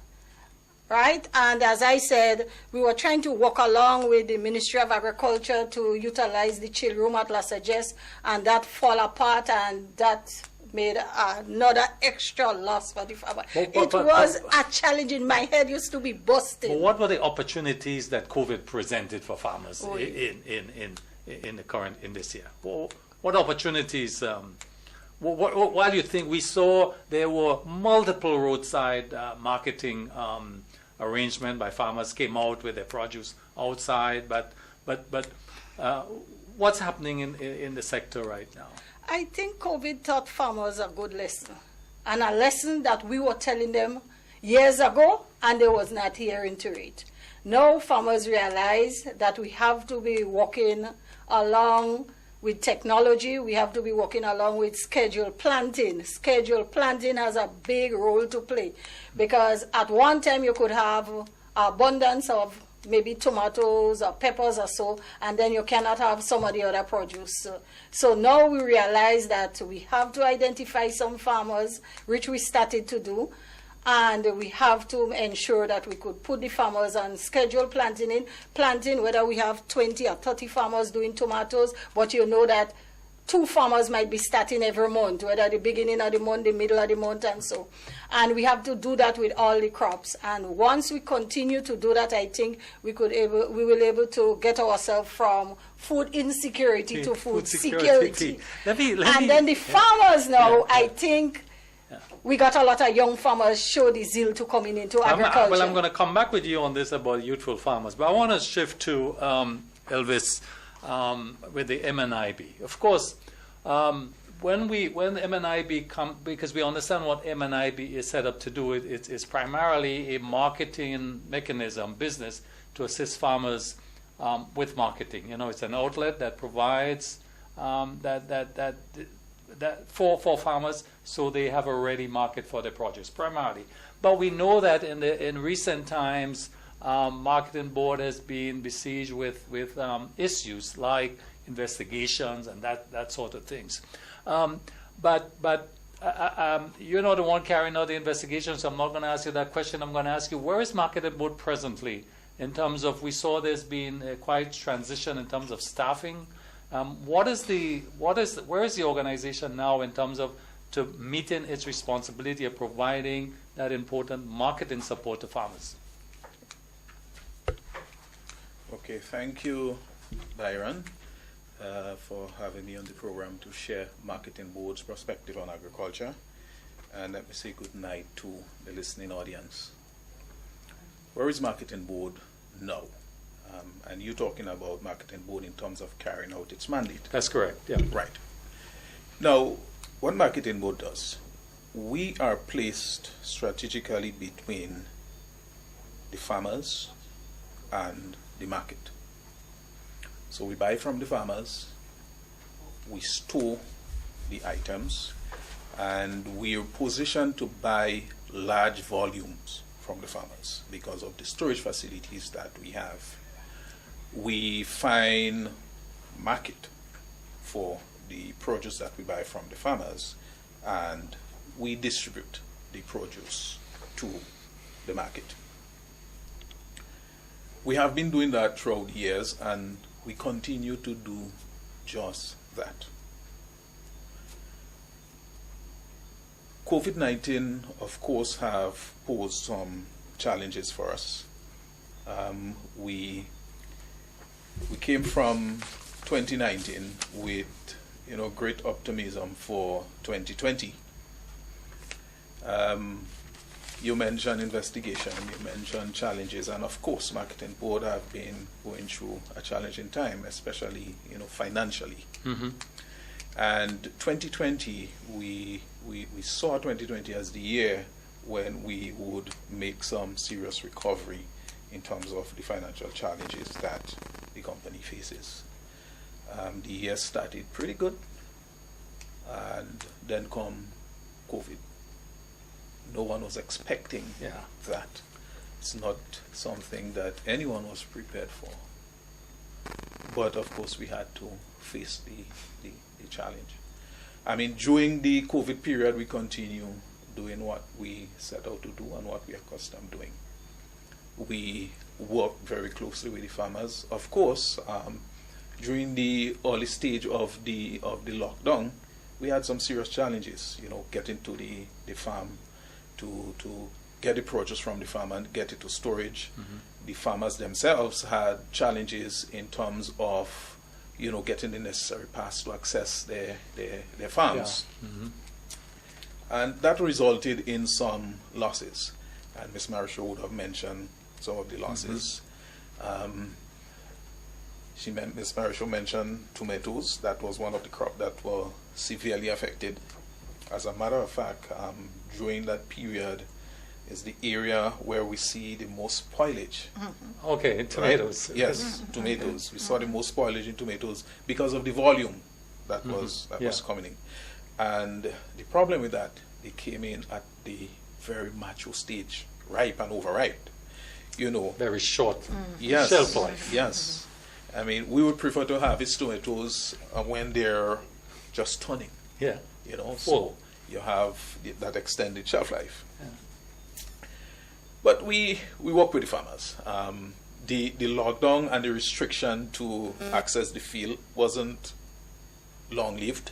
Right? And as I said, we were trying to work along with the Ministry of Agriculture to utilize the chill room at La Sagesse, and that fell apart, and that made another extra loss for the farmer. It was a challenge. My head used to be busting. But what were the opportunities that COVID presented for farmers in this year? What opportunities? While you think we saw there were multiple roadside marketing arrangement by farmers came out with their produce outside, but what's happening in the sector right now? I think COVID taught farmers a good lesson, and a lesson that we were telling them years ago, and they was not hearing to it. Now farmers realize that we have to be working along with technology. We have to be working along with scheduled planting. Scheduled planting has a big role to play, because at one time you could have abundance of maybe tomatoes or peppers or so, and then you cannot have some of the other produce. So now we realize that we have to identify some farmers, which we started to do, and we have to ensure that we could put the farmers on scheduled planting, whether we have 20 or 30 farmers doing tomatoes, but you know that 2 farmers might be starting every month, whether the beginning of the month, the middle of the month, and so. And we have to do that with all the crops. And once we continue to do that, I think we will able to get ourselves from food insecurity to food security. And then the farmers now, I think, we got a lot of young farmers show the zeal to coming into agriculture. Well, I'm going to come back with you on this about youthful farmers, but I want to shift to Elvis with the MNIB. Of course, when MNIB come, because we understand what MNIB is set up to do, it's primarily a marketing mechanism, business, to assist farmers with marketing. It's an outlet that provides that for farmers, so they have a ready market for their produce primarily. But we know that in recent times, marketing board has been besieged with issues like investigations and that sort of things. But you're not the one carrying out the investigation, so I'm not going to ask you that question. I'm going to ask you, where is marketing board presently in terms of, we saw there's been a quite transition in terms of staffing. Where is the organization now in terms of to meeting its responsibility of providing that important marketing support to farmers? Okay, thank you, Byron, for having me on the program to share Marketing Board's perspective on agriculture. And let me say good night to the listening audience. Where is Marketing Board now? And you're talking about Marketing Board in terms of carrying out its mandate. That's correct, yeah. Right. Now, what Marketing Board does, we are placed strategically between the farmers and the market. So we buy from the farmers, we store the items, and we are positioned to buy large volumes from the farmers because of the storage facilities that we have. We find market for the produce that we buy from the farmers, and we distribute the produce to the market. We have been doing that throughout the years, and we continue to do just that. COVID-19, of course, have posed some challenges for us. We came from 2019 with great optimism for 2020, You mentioned investigation, you mentioned challenges, and of course, marketing board have been going through a challenging time, especially financially. Mm-hmm. And 2020, we saw 2020 as the year when we would make some serious recovery in terms of the financial challenges that the company faces. The year started pretty good, and then come COVID. No one was expecting that. It's not something that anyone was prepared for. But of course, we had to face the challenge. I mean, during the COVID period, we continue doing what we set out to do and what we are accustomed doing. We work very closely with the farmers. Of course, during the early stage of the lockdown, we had some serious challenges, getting to the farm to get the produce from the farm and get it to storage. Mm-hmm. The farmers themselves had challenges in terms of, getting the necessary pass to access their farms. Yeah. Mm-hmm. And that resulted in some losses. And Ms. Marisha would have mentioned some of the losses. Mm-hmm. Ms. Marisha mentioned tomatoes. That was one of the crops that were severely affected. As a matter of fact, during that period is the area where we see the most spoilage. Mm-hmm. Okay, tomatoes. Right? Yes, tomatoes. We saw the most spoilage in tomatoes because of the volume that was coming in. And the problem with that, they came in at the very mature stage, ripe and overripe. Very short yes, shelf life. Yes. I mean, we would prefer to harvest tomatoes when they're just turning. Yeah. So you have that extended shelf life. Yeah. But we work with the farmers. The lockdown and the restriction to access the field wasn't long-lived.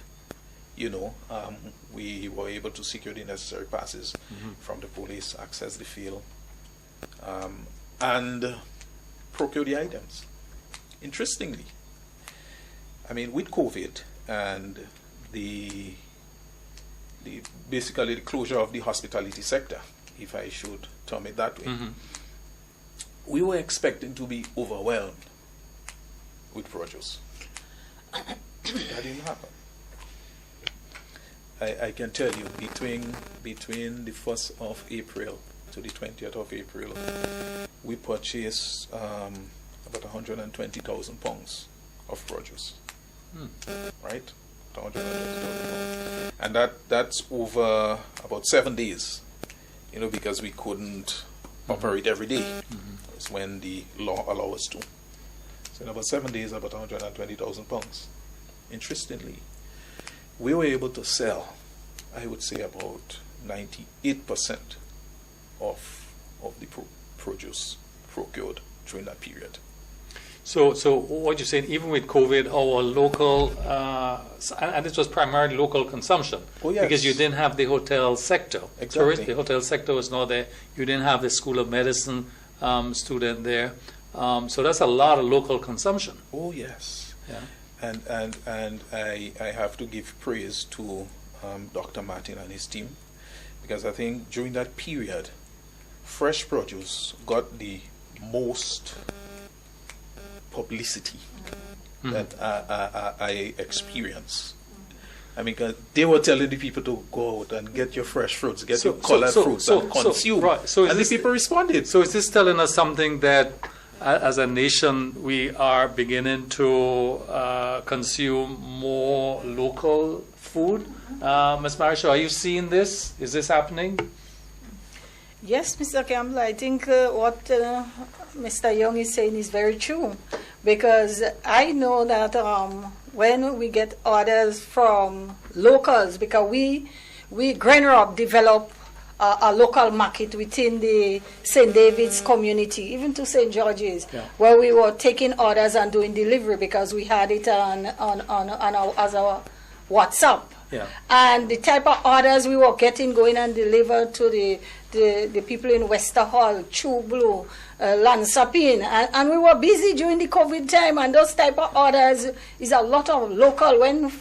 We were able to secure the necessary passes from the police, access the field, and procure the items. Interestingly, I mean, with COVID and basically the closure of the hospitality sector, if I should term it that way, we were expecting to be overwhelmed with produce. That didn't happen. I can tell you, between the 1st of April to the 20th of April, we purchased about 120,000 pounds of produce. Right? 120,000 pounds. And that's over about 7 days, because we couldn't operate every day. It's when the law allows us to. So in about 7 days, about 120,000 pounds. Interestingly, we were able to sell, I would say, about 98% of the produce procured during that period. So what you're saying, even with COVID, our local, and this was primarily local consumption, because you didn't have the hotel sector. Exactly. The hotel sector was not there. You didn't have the School of Medicine student there. So that's a lot of local consumption. Oh, yes. Yeah. And I have to give praise to Dr. Martin and his team, because I think during that period, fresh produce got the most publicity that I experienced. I mean, they were telling the people to go out and get your fresh fruits, get your colored fruits and consume. Right. And the people responded. So is this telling us something that as a nation we are beginning to consume more local food? Ms. Marisha, are you seeing this? Is this happening? Yes, Mr. Campbell, I think what Mr. Young is saying is very true, because I know that when we get orders from locals, because we Grenada develop a local market within the St. David's community, even to St. George's, where we were taking orders and doing delivery because we had it on our WhatsApp. Yeah. And the type of orders we were getting going and delivered to the people in Wester Hall, Chublu, Lansapin, and we were busy during the COVID time, and those type of orders is a lot of local. When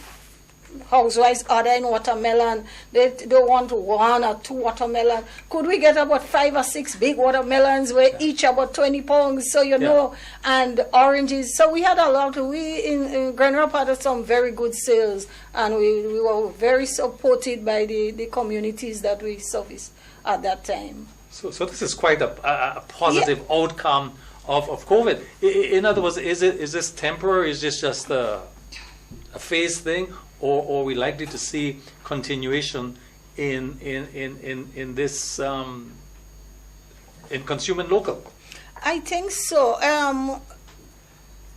housewives ordering watermelon. They want 1 or 2 watermelon. Could we get about 5 or 6 big watermelons where each about 20 pounds, so you know, and oranges. So we had a lot. We in Grenada had some very good sales, and we were very supported by the communities that we serviced at that time. So this is quite a positive outcome of COVID. In other words, is this temporary? Is this just a phase thing, or are we likely to see continuation in this in consumer local? I think so.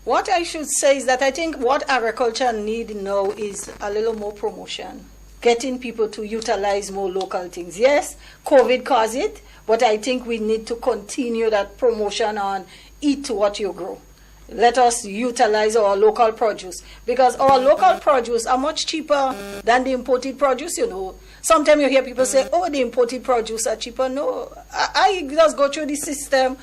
What I should say is that I think what agriculture need now is a little more promotion, getting people to utilize more local things. Yes, COVID caused it, but I think we need to continue that promotion on eat what you grow. Let us utilize our local produce, because our local produce are much cheaper than the imported produce, you know. Sometimes you hear people say, oh, the imported produce are cheaper. No, I just go through the system,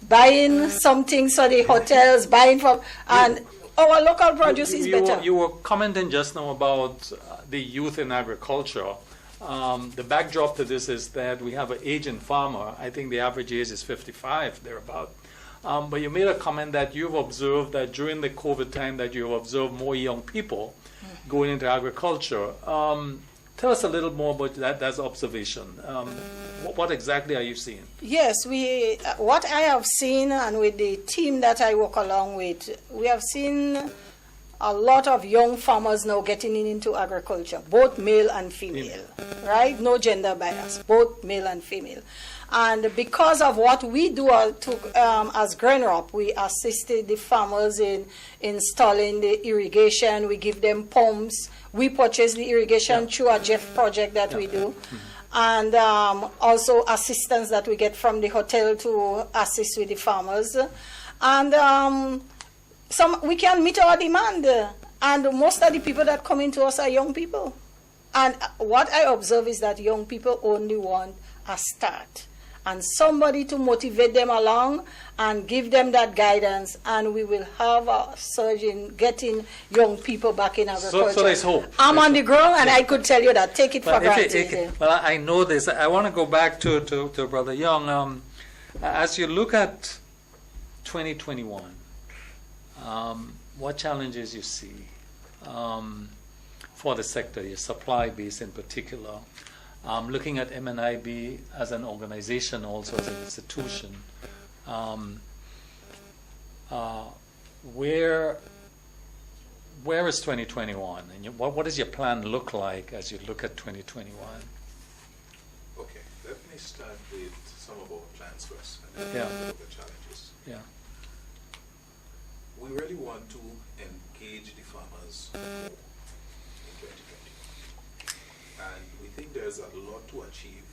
buying some things for the hotels, buying from, and our local produce is better. You were commenting just now about the youth in agriculture. The backdrop to this is that we have an aging farmer. I think the average age is 55, thereabout. But you made a comment that you've observed that during the COVID time that you've observed more young people going into agriculture. Tell us a little more about that observation. What exactly are you seeing? Yes, what I have seen, and with the team that I work along with, we have seen a lot of young farmers now getting into agriculture, both male and female, right? No gender bias, both male and female. And because of what we do as Grenada, we assisted the farmers in installing the irrigation. We give them pumps. We purchase the irrigation through a Jeff project that we do. And also assistance that we get from the hotel to assist with the farmers. And we can meet our demand. And most of the people that come into us are young people. And what I observe is that young people only want a start and somebody to motivate them along and give them that guidance, and we will have a surge in getting young people back in agriculture. So there's hope. I'm on the ground, and I could tell you that. Take it for granted. Well, I know this. I want to go back to Brother Young. As you look at 2021, what challenges you see for the sector, your supply base in particular? Looking at MNIB as an organization, also as an institution, where is 2021, and what does your plan look like as you look at 2021? Okay, let me start with some of our plans first, and then the challenges. Yeah. We really want to engage the farmers more in 2020. And we think there's a lot to achieve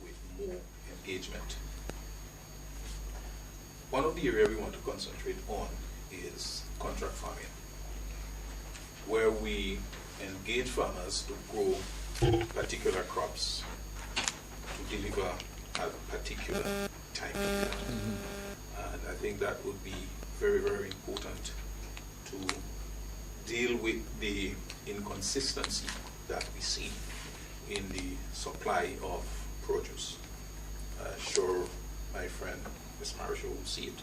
with more engagement. One of the areas we want to concentrate on is contract farming, where we engage farmers to grow particular crops to deliver at a particular time period. And I think that would be very, very important to deal with the inconsistency that we see in the supply of produce. Sure, my friend Ms. Marisha will see it.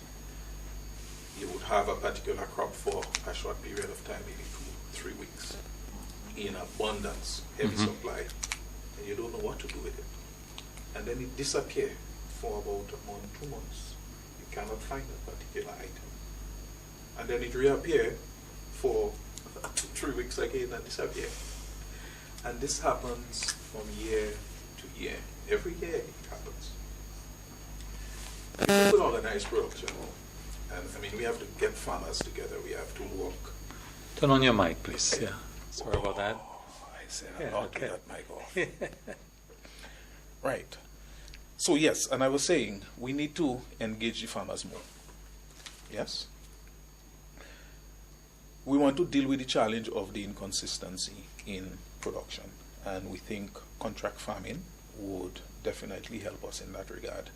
You would have a particular crop for a short period of time, maybe 2-3 weeks, in abundance, heavy supply, and you don't know what to do with it. And then it disappears for about a month, 2 months. You cannot find a particular item. And then it reappears for 2-3 weeks again and disappears. And this happens from year to year. Every year it happens. If we could organize production, and I mean, we have to get farmers together, we have to work. Turn on your mic, please. Yeah. Sorry about that. I said a lot to that mic off. Right. So yes, and I was saying, we need to engage the farmers more. Yes? We want to deal with the challenge of the inconsistency in production, and we think contract farming would definitely help us in that regard.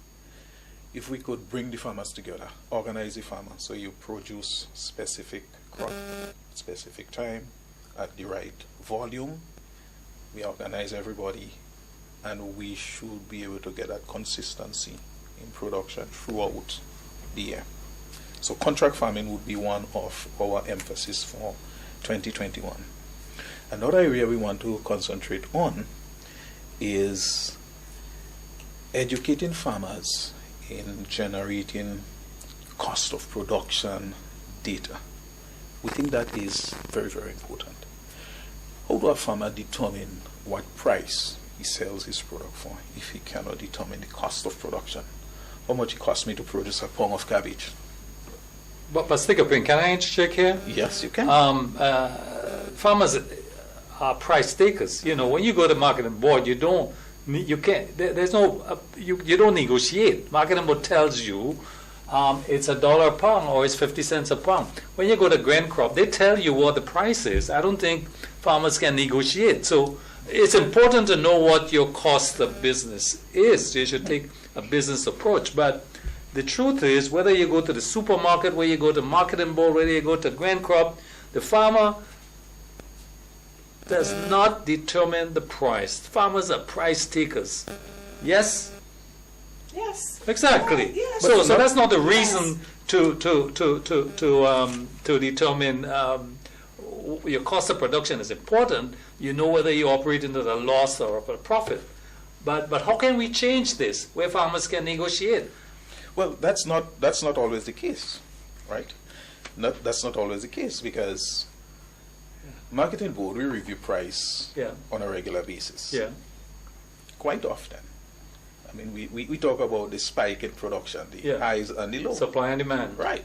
If we could bring the farmers together, organize the farmers, so you produce specific crop, specific time, at the right volume, we organize everybody, and we should be able to get that consistency in production throughout the year. So contract farming would be one of our emphasis for 2021. Another area we want to concentrate on is educating farmers in generating cost of production data. We think that is very, very important. How do a farmer determine what price he sells his product for if he cannot determine the cost of production? How much it costs me to produce a pound of cabbage? But stick a pin, can I interject here? Yes, you can. Farmers are price takers. You know, when you go to marketing board, you don't negotiate. Marketing board tells you it's $1 a pound or it's 50 cents a pound. When you go to grain crop, they tell you what the price is. I don't think farmers can negotiate. So it's important to know what your cost of business is. You should take a business approach. But the truth is, whether you go to the supermarket, whether you go to marketing board, whether you go to grain crop, the farmer does not determine the price. Farmers are price takers. Yes? Yes. Exactly. Yes. So that's not the reason to determine your cost of production is important. You know whether you operate into the loss or a profit. But how can we change this where farmers can negotiate? Well, that's not always the case, right? That's not always the case, because marketing board, we review price on a regular basis. Yeah. Quite often. I mean, we talk about the spike in production, the highs and the lows. Supply and demand. Right.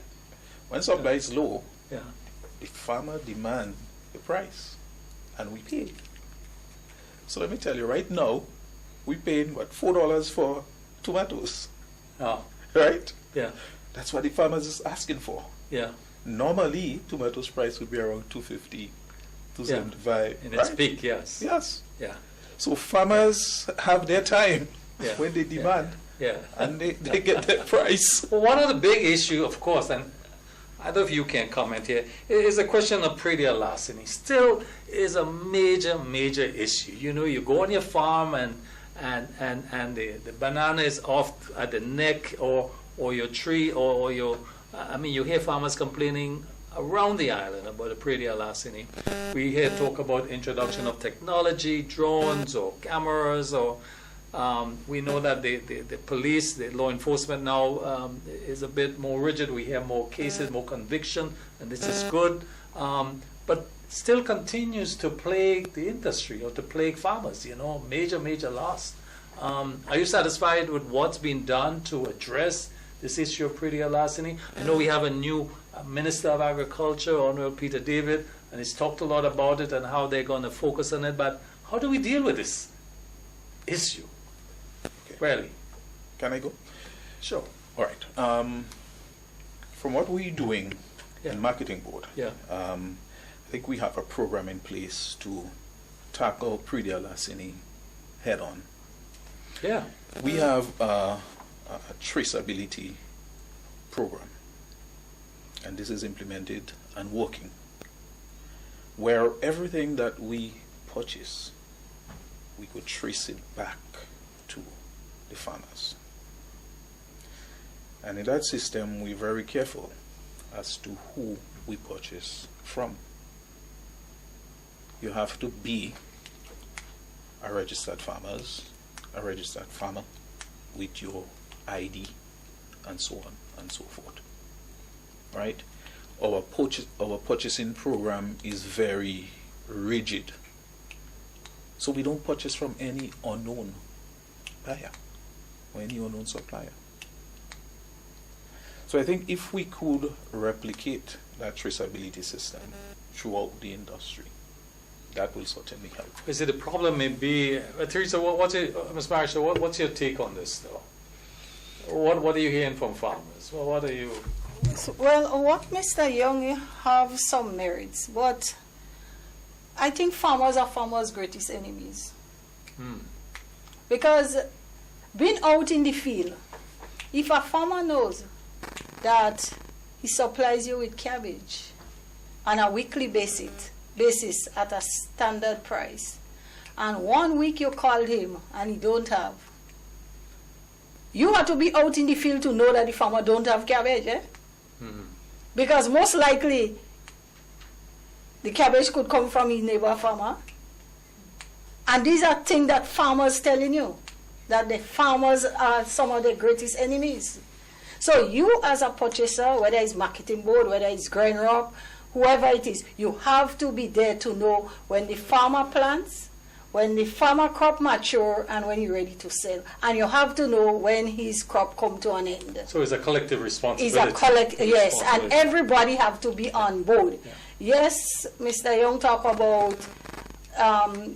When supply is low, the farmer demand the price, and we pay. So let me tell you, right now, we paying $4 for tomatoes. Oh. Right? Yeah. That's what the farmers is asking for. Yeah. Normally, tomatoes price would be around $2.50, $2.75. In its peak, yes. Yes. Yeah. So farmers have their time when they demand, and they get their price. Well, one of the big issue, of course, and I don't know if you can comment here, is the question of predial larceny. Still is a major, major issue. You know, you go on your farm and the banana is off at the neck, or your tree, or your, you hear farmers complaining around the island about the predial larceny. We hear talk about introduction of technology, drones or cameras, or we know that the police, the law enforcement now is a bit more rigid. We hear more cases, more conviction, and this is good. But still continues to plague the industry, or to plague farmers, major, major loss. Are you satisfied with what's been done to address this issue of predial larceny? I know we have a new Minister of Agriculture, Honorable Peter David, and he's talked a lot about it and how they're going to focus on it, but how do we deal with this issue? Okay. Really? Can I go? Sure. All right. From what we're doing in marketing board, I think we have a program in place to tackle predial larceny head on. Yeah. We have a traceability program, and this is implemented and working, where everything that we purchase, we could trace it back to the farmers. And in that system, we're very careful as to who we purchase from. You have to be a registered farmer with your ID, and so on and so forth. Right? Our purchasing program is very rigid. So we don't purchase from any unknown buyer or any unknown supplier. So I think if we could replicate that traceability system throughout the industry, that will certainly help. Is it a problem? Maybe, Teresa, Ms. Marshall, what's your take on this, though? What are you hearing from farmers? Well, what are you? Well, what Mr. Young have some merits, but I think farmers are farmers' greatest enemies. Because being out in the field, if a farmer knows that he supplies you with cabbage on a weekly basis, basis at a standard price, and 1 week you called him and he don't have, you have to be out in the field to know that the farmer don't have cabbage, eh? Because most likely the cabbage could come from his neighbor farmer. And these are things that farmers telling you, that the farmers are some of the greatest enemies. So you as a purchaser, whether it's marketing board, whether it's grain rock, whoever it is, you have to be there to know when the farmer plants, when the farmer crop mature, and when you're ready to sell. And you have to know when his crop come to an end. So it's a collective responsibility. Yes, and everybody have to be on board. Yeah. Yes, Mr. Young talk about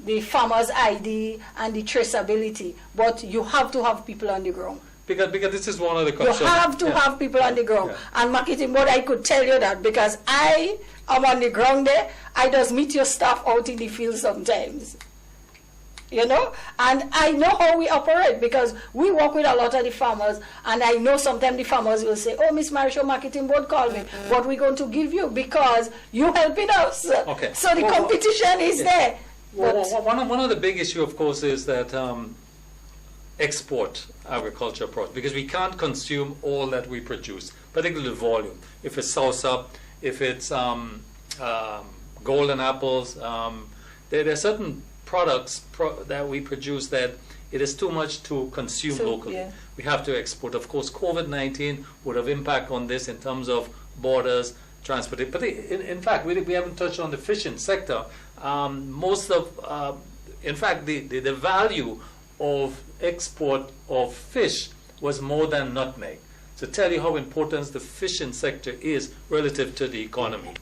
the farmer's ID and the traceability, but you have to have people on the ground. Because this is one of the concerns. You have to have people on the ground. Yeah. And marketing board, I could tell you that because I am on the ground there. I just meet your staff out in the field sometimes. You know, and I know how we operate because we work with a lot of the farmers, and I know sometimes the farmers will say, "Oh, Miss Marisha, marketing board called me. What we going to give you because you helping us?" Okay. So the competition is there. Well, one of the big issue, of course, is that export agriculture products, because we can't consume all that we produce, particularly volume. If it's salsa, if it's golden apples, there are certain products that we produce that it is too much to consume locally. Yeah. We have to export. Of course, COVID-19 would have impact on this in terms of borders, transportation. But in fact, we haven't touched on the fishing sector. Most of, in fact, the value of export of fish was more than nutmeg. To tell you how important the fishing sector is relative to the economy.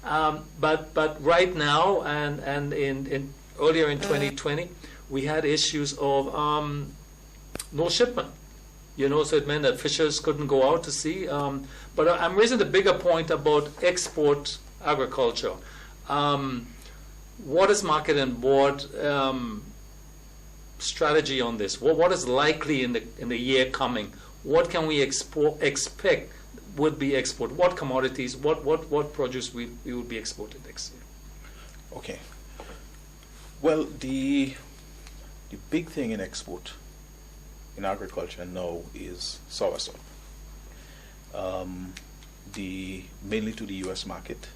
But right now and in earlier in 2020, we had issues of no shipment. You know, so it meant that fishers couldn't go out to sea. But I'm raising the bigger point about export agriculture. What is market and board strategy on this? What is likely in the year coming? What can we expect would be export? What commodities? What produce we would be exported next year? Okay. Well, the big thing in export in agriculture now is soursop. Mainly to the U.S. market,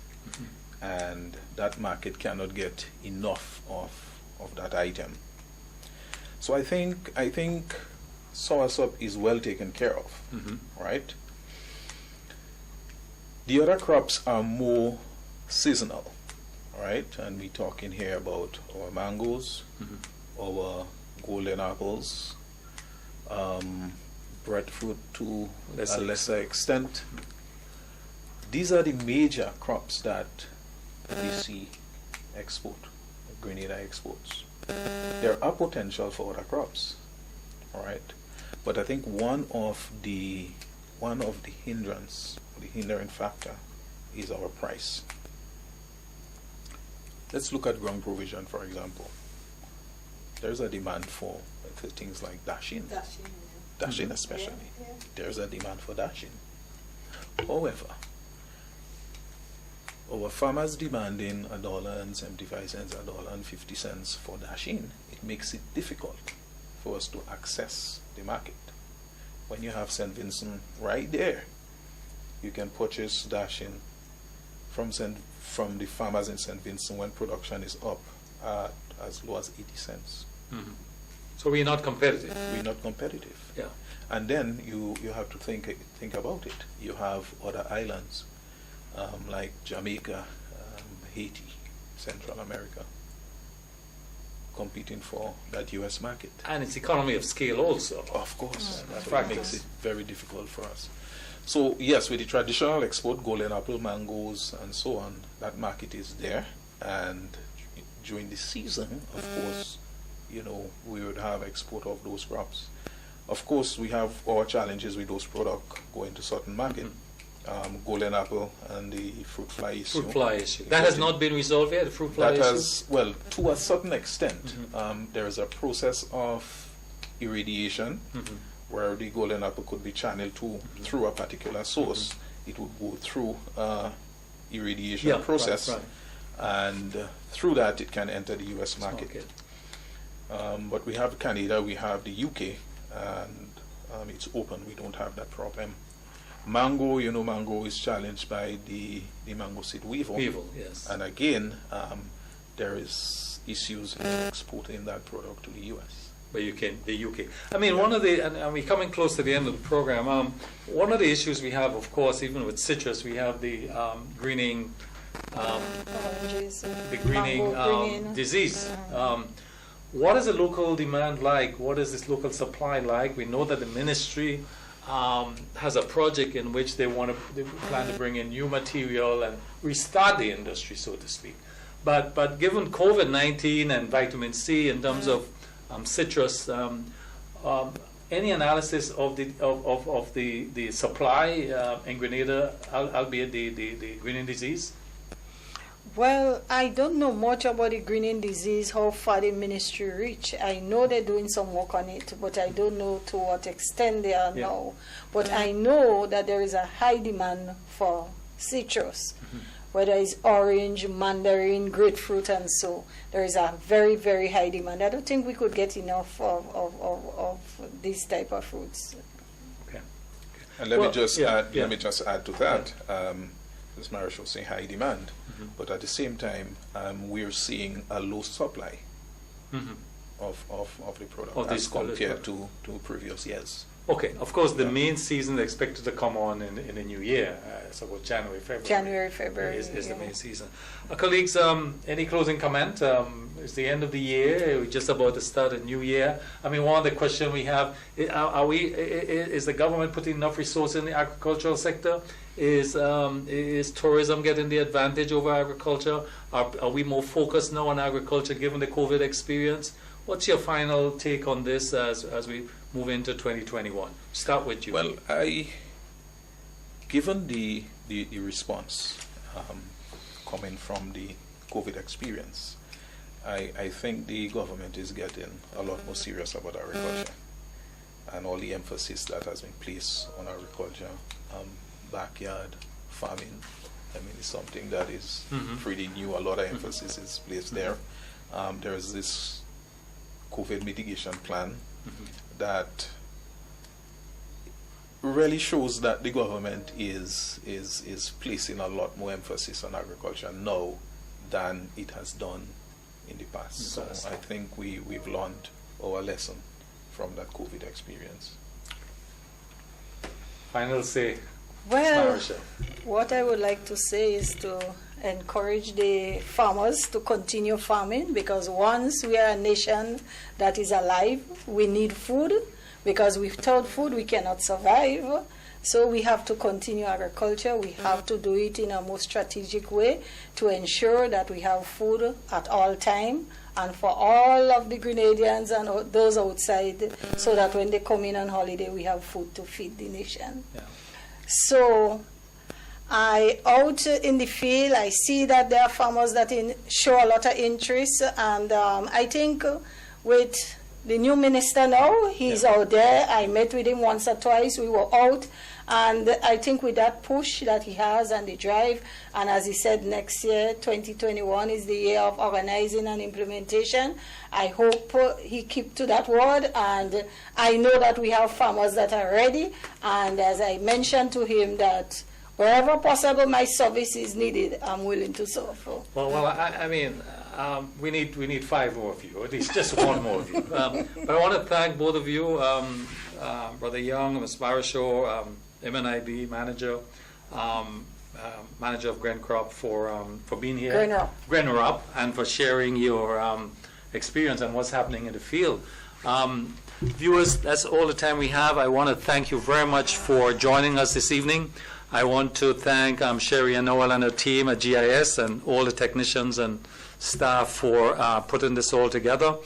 and that market cannot get enough of that item. So I think soursop is well taken care of, right? The other crops are more seasonal, right? And we're talking here about our mangoes, our golden apples, breadfruit to a lesser extent. These are the major crops that BC export, Grenada exports. There are potential for other crops, all right? But I think one of the hindering factor is our price. Let's look at ground provision, for example. There's a demand for things like dashing. Dashing especially. Yeah. There's a demand for dashing. However, our farmers demanding $1.75, $1.50 for dashing, it makes it difficult for us to access the market. When you have St. Vincent right there, you can purchase dashing from the farmers in St. Vincent when production is up at as low as 80 cents. So we're not competitive. We're not competitive. Yeah. And then you have to think about it. You have other islands like Jamaica, Haiti, Central America, competing for that U.S. market. And it's economy of scale also. Of course. That makes it very difficult for us. So yes, with the traditional export, golden apple, mangoes, and so on, that market is there. And during the season, of course, we would have export of those crops. Of course, we have our challenges with those products going to certain market. Golden apple and the fruit fly issue. That has not been resolved yet, the fruit fly issue? Well, to a certain extent. There is a process of irradiation where the golden apple could be channeled through a particular source. It would go through irradiation process. Right. and through that it can enter the U.S. market. But we have Canada, we have the UK, and it's open. We don't have that problem. Mango, mango is challenged by the mango seed weevil. Yes. And again, there is issues in exporting that product to the U.S. But the UK. I mean, one of the, and we're coming close to the end of the program, one of the issues we have, of course, even with citrus, we have the greening, disease. What is the local demand like? What is this local supply like? We know that the ministry has a project in which they plan to bring in new material and restart the industry, so to speak. But given COVID-19 and vitamin C in terms of citrus, any analysis of the supply in Grenada, albeit the greening disease? Well, I don't know much about the greening disease, how far the ministry reach. I know they're doing some work on it, but I don't know to what extent they are now. But I know that there is a high demand for citrus, whether it's orange, mandarin, grapefruit, and so. There is a very, very high demand. I don't think we could get enough of these type of fruits. Okay. And let me just add to that. As Marish was saying, high demand. But at the same time, we're seeing a low supply of the product as compared to previous years. Okay, of course, the main season is expected to come on in the new year. So January, February. January, February is the main season. Colleagues, any closing comment? It's the end of the year. We're just about to start a new year. I mean, one of the questions we have, is the government putting enough resources in the agricultural sector? Is tourism getting the advantage over agriculture? Are we more focused now on agriculture given the COVID experience? What's your final take on this as we move into 2021? Start with you. Well, given the response coming from the COVID experience, I think the government is getting a lot more serious about agriculture and all the emphasis that has been placed on agriculture. Backyard farming, I mean, it's something that is pretty new. A lot of emphasis is placed there. There is this COVID mitigation plan that really shows that the government is placing a lot more emphasis on agriculture now than it has done in the past. So I think we've learned our lesson from that COVID experience. Final say. Well, what I would like to say is to encourage the farmers to continue farming, because once we are a nation that is alive, we need food, because without food we cannot survive. So we have to continue agriculture. We have to do it in a more strategic way to ensure that we have food at all time and for all of the Grenadians and those outside, so that when they come in on holiday we have food to feed the nation. Yeah. So out in the field, I see that there are farmers that show a lot of interest, and I think with the new minister now, he's out there. I met with him once or twice. We were out, and I think with that push that he has and the drive, and as he said, next year, 2021, is the year of organizing and implementation. I hope he keep to that word, and I know that we have farmers that are ready, and as I mentioned to him that wherever possible my service is needed, I'm willing to serve. Well, I mean, we need 5 more of you, or at least just 1 more of you. But I want to thank both of you, Brother Young, Ms. Marishaw, MNIB manager, manager of GrenCrop, for being here. GrenCrop, and for sharing your experience and what's happening in the field. Viewers, that's all the time we have. I want to thank you very much for joining us this evening. I want to thank Sherry and Noel and her team at GIS and all the technicians and staff for putting this all together.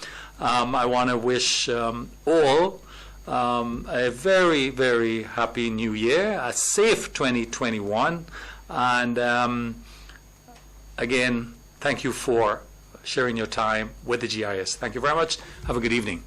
I want to wish all a very, very happy new year, a safe 2021, and again, thank you for sharing your time with the GIS. Thank you very much. Have a good evening.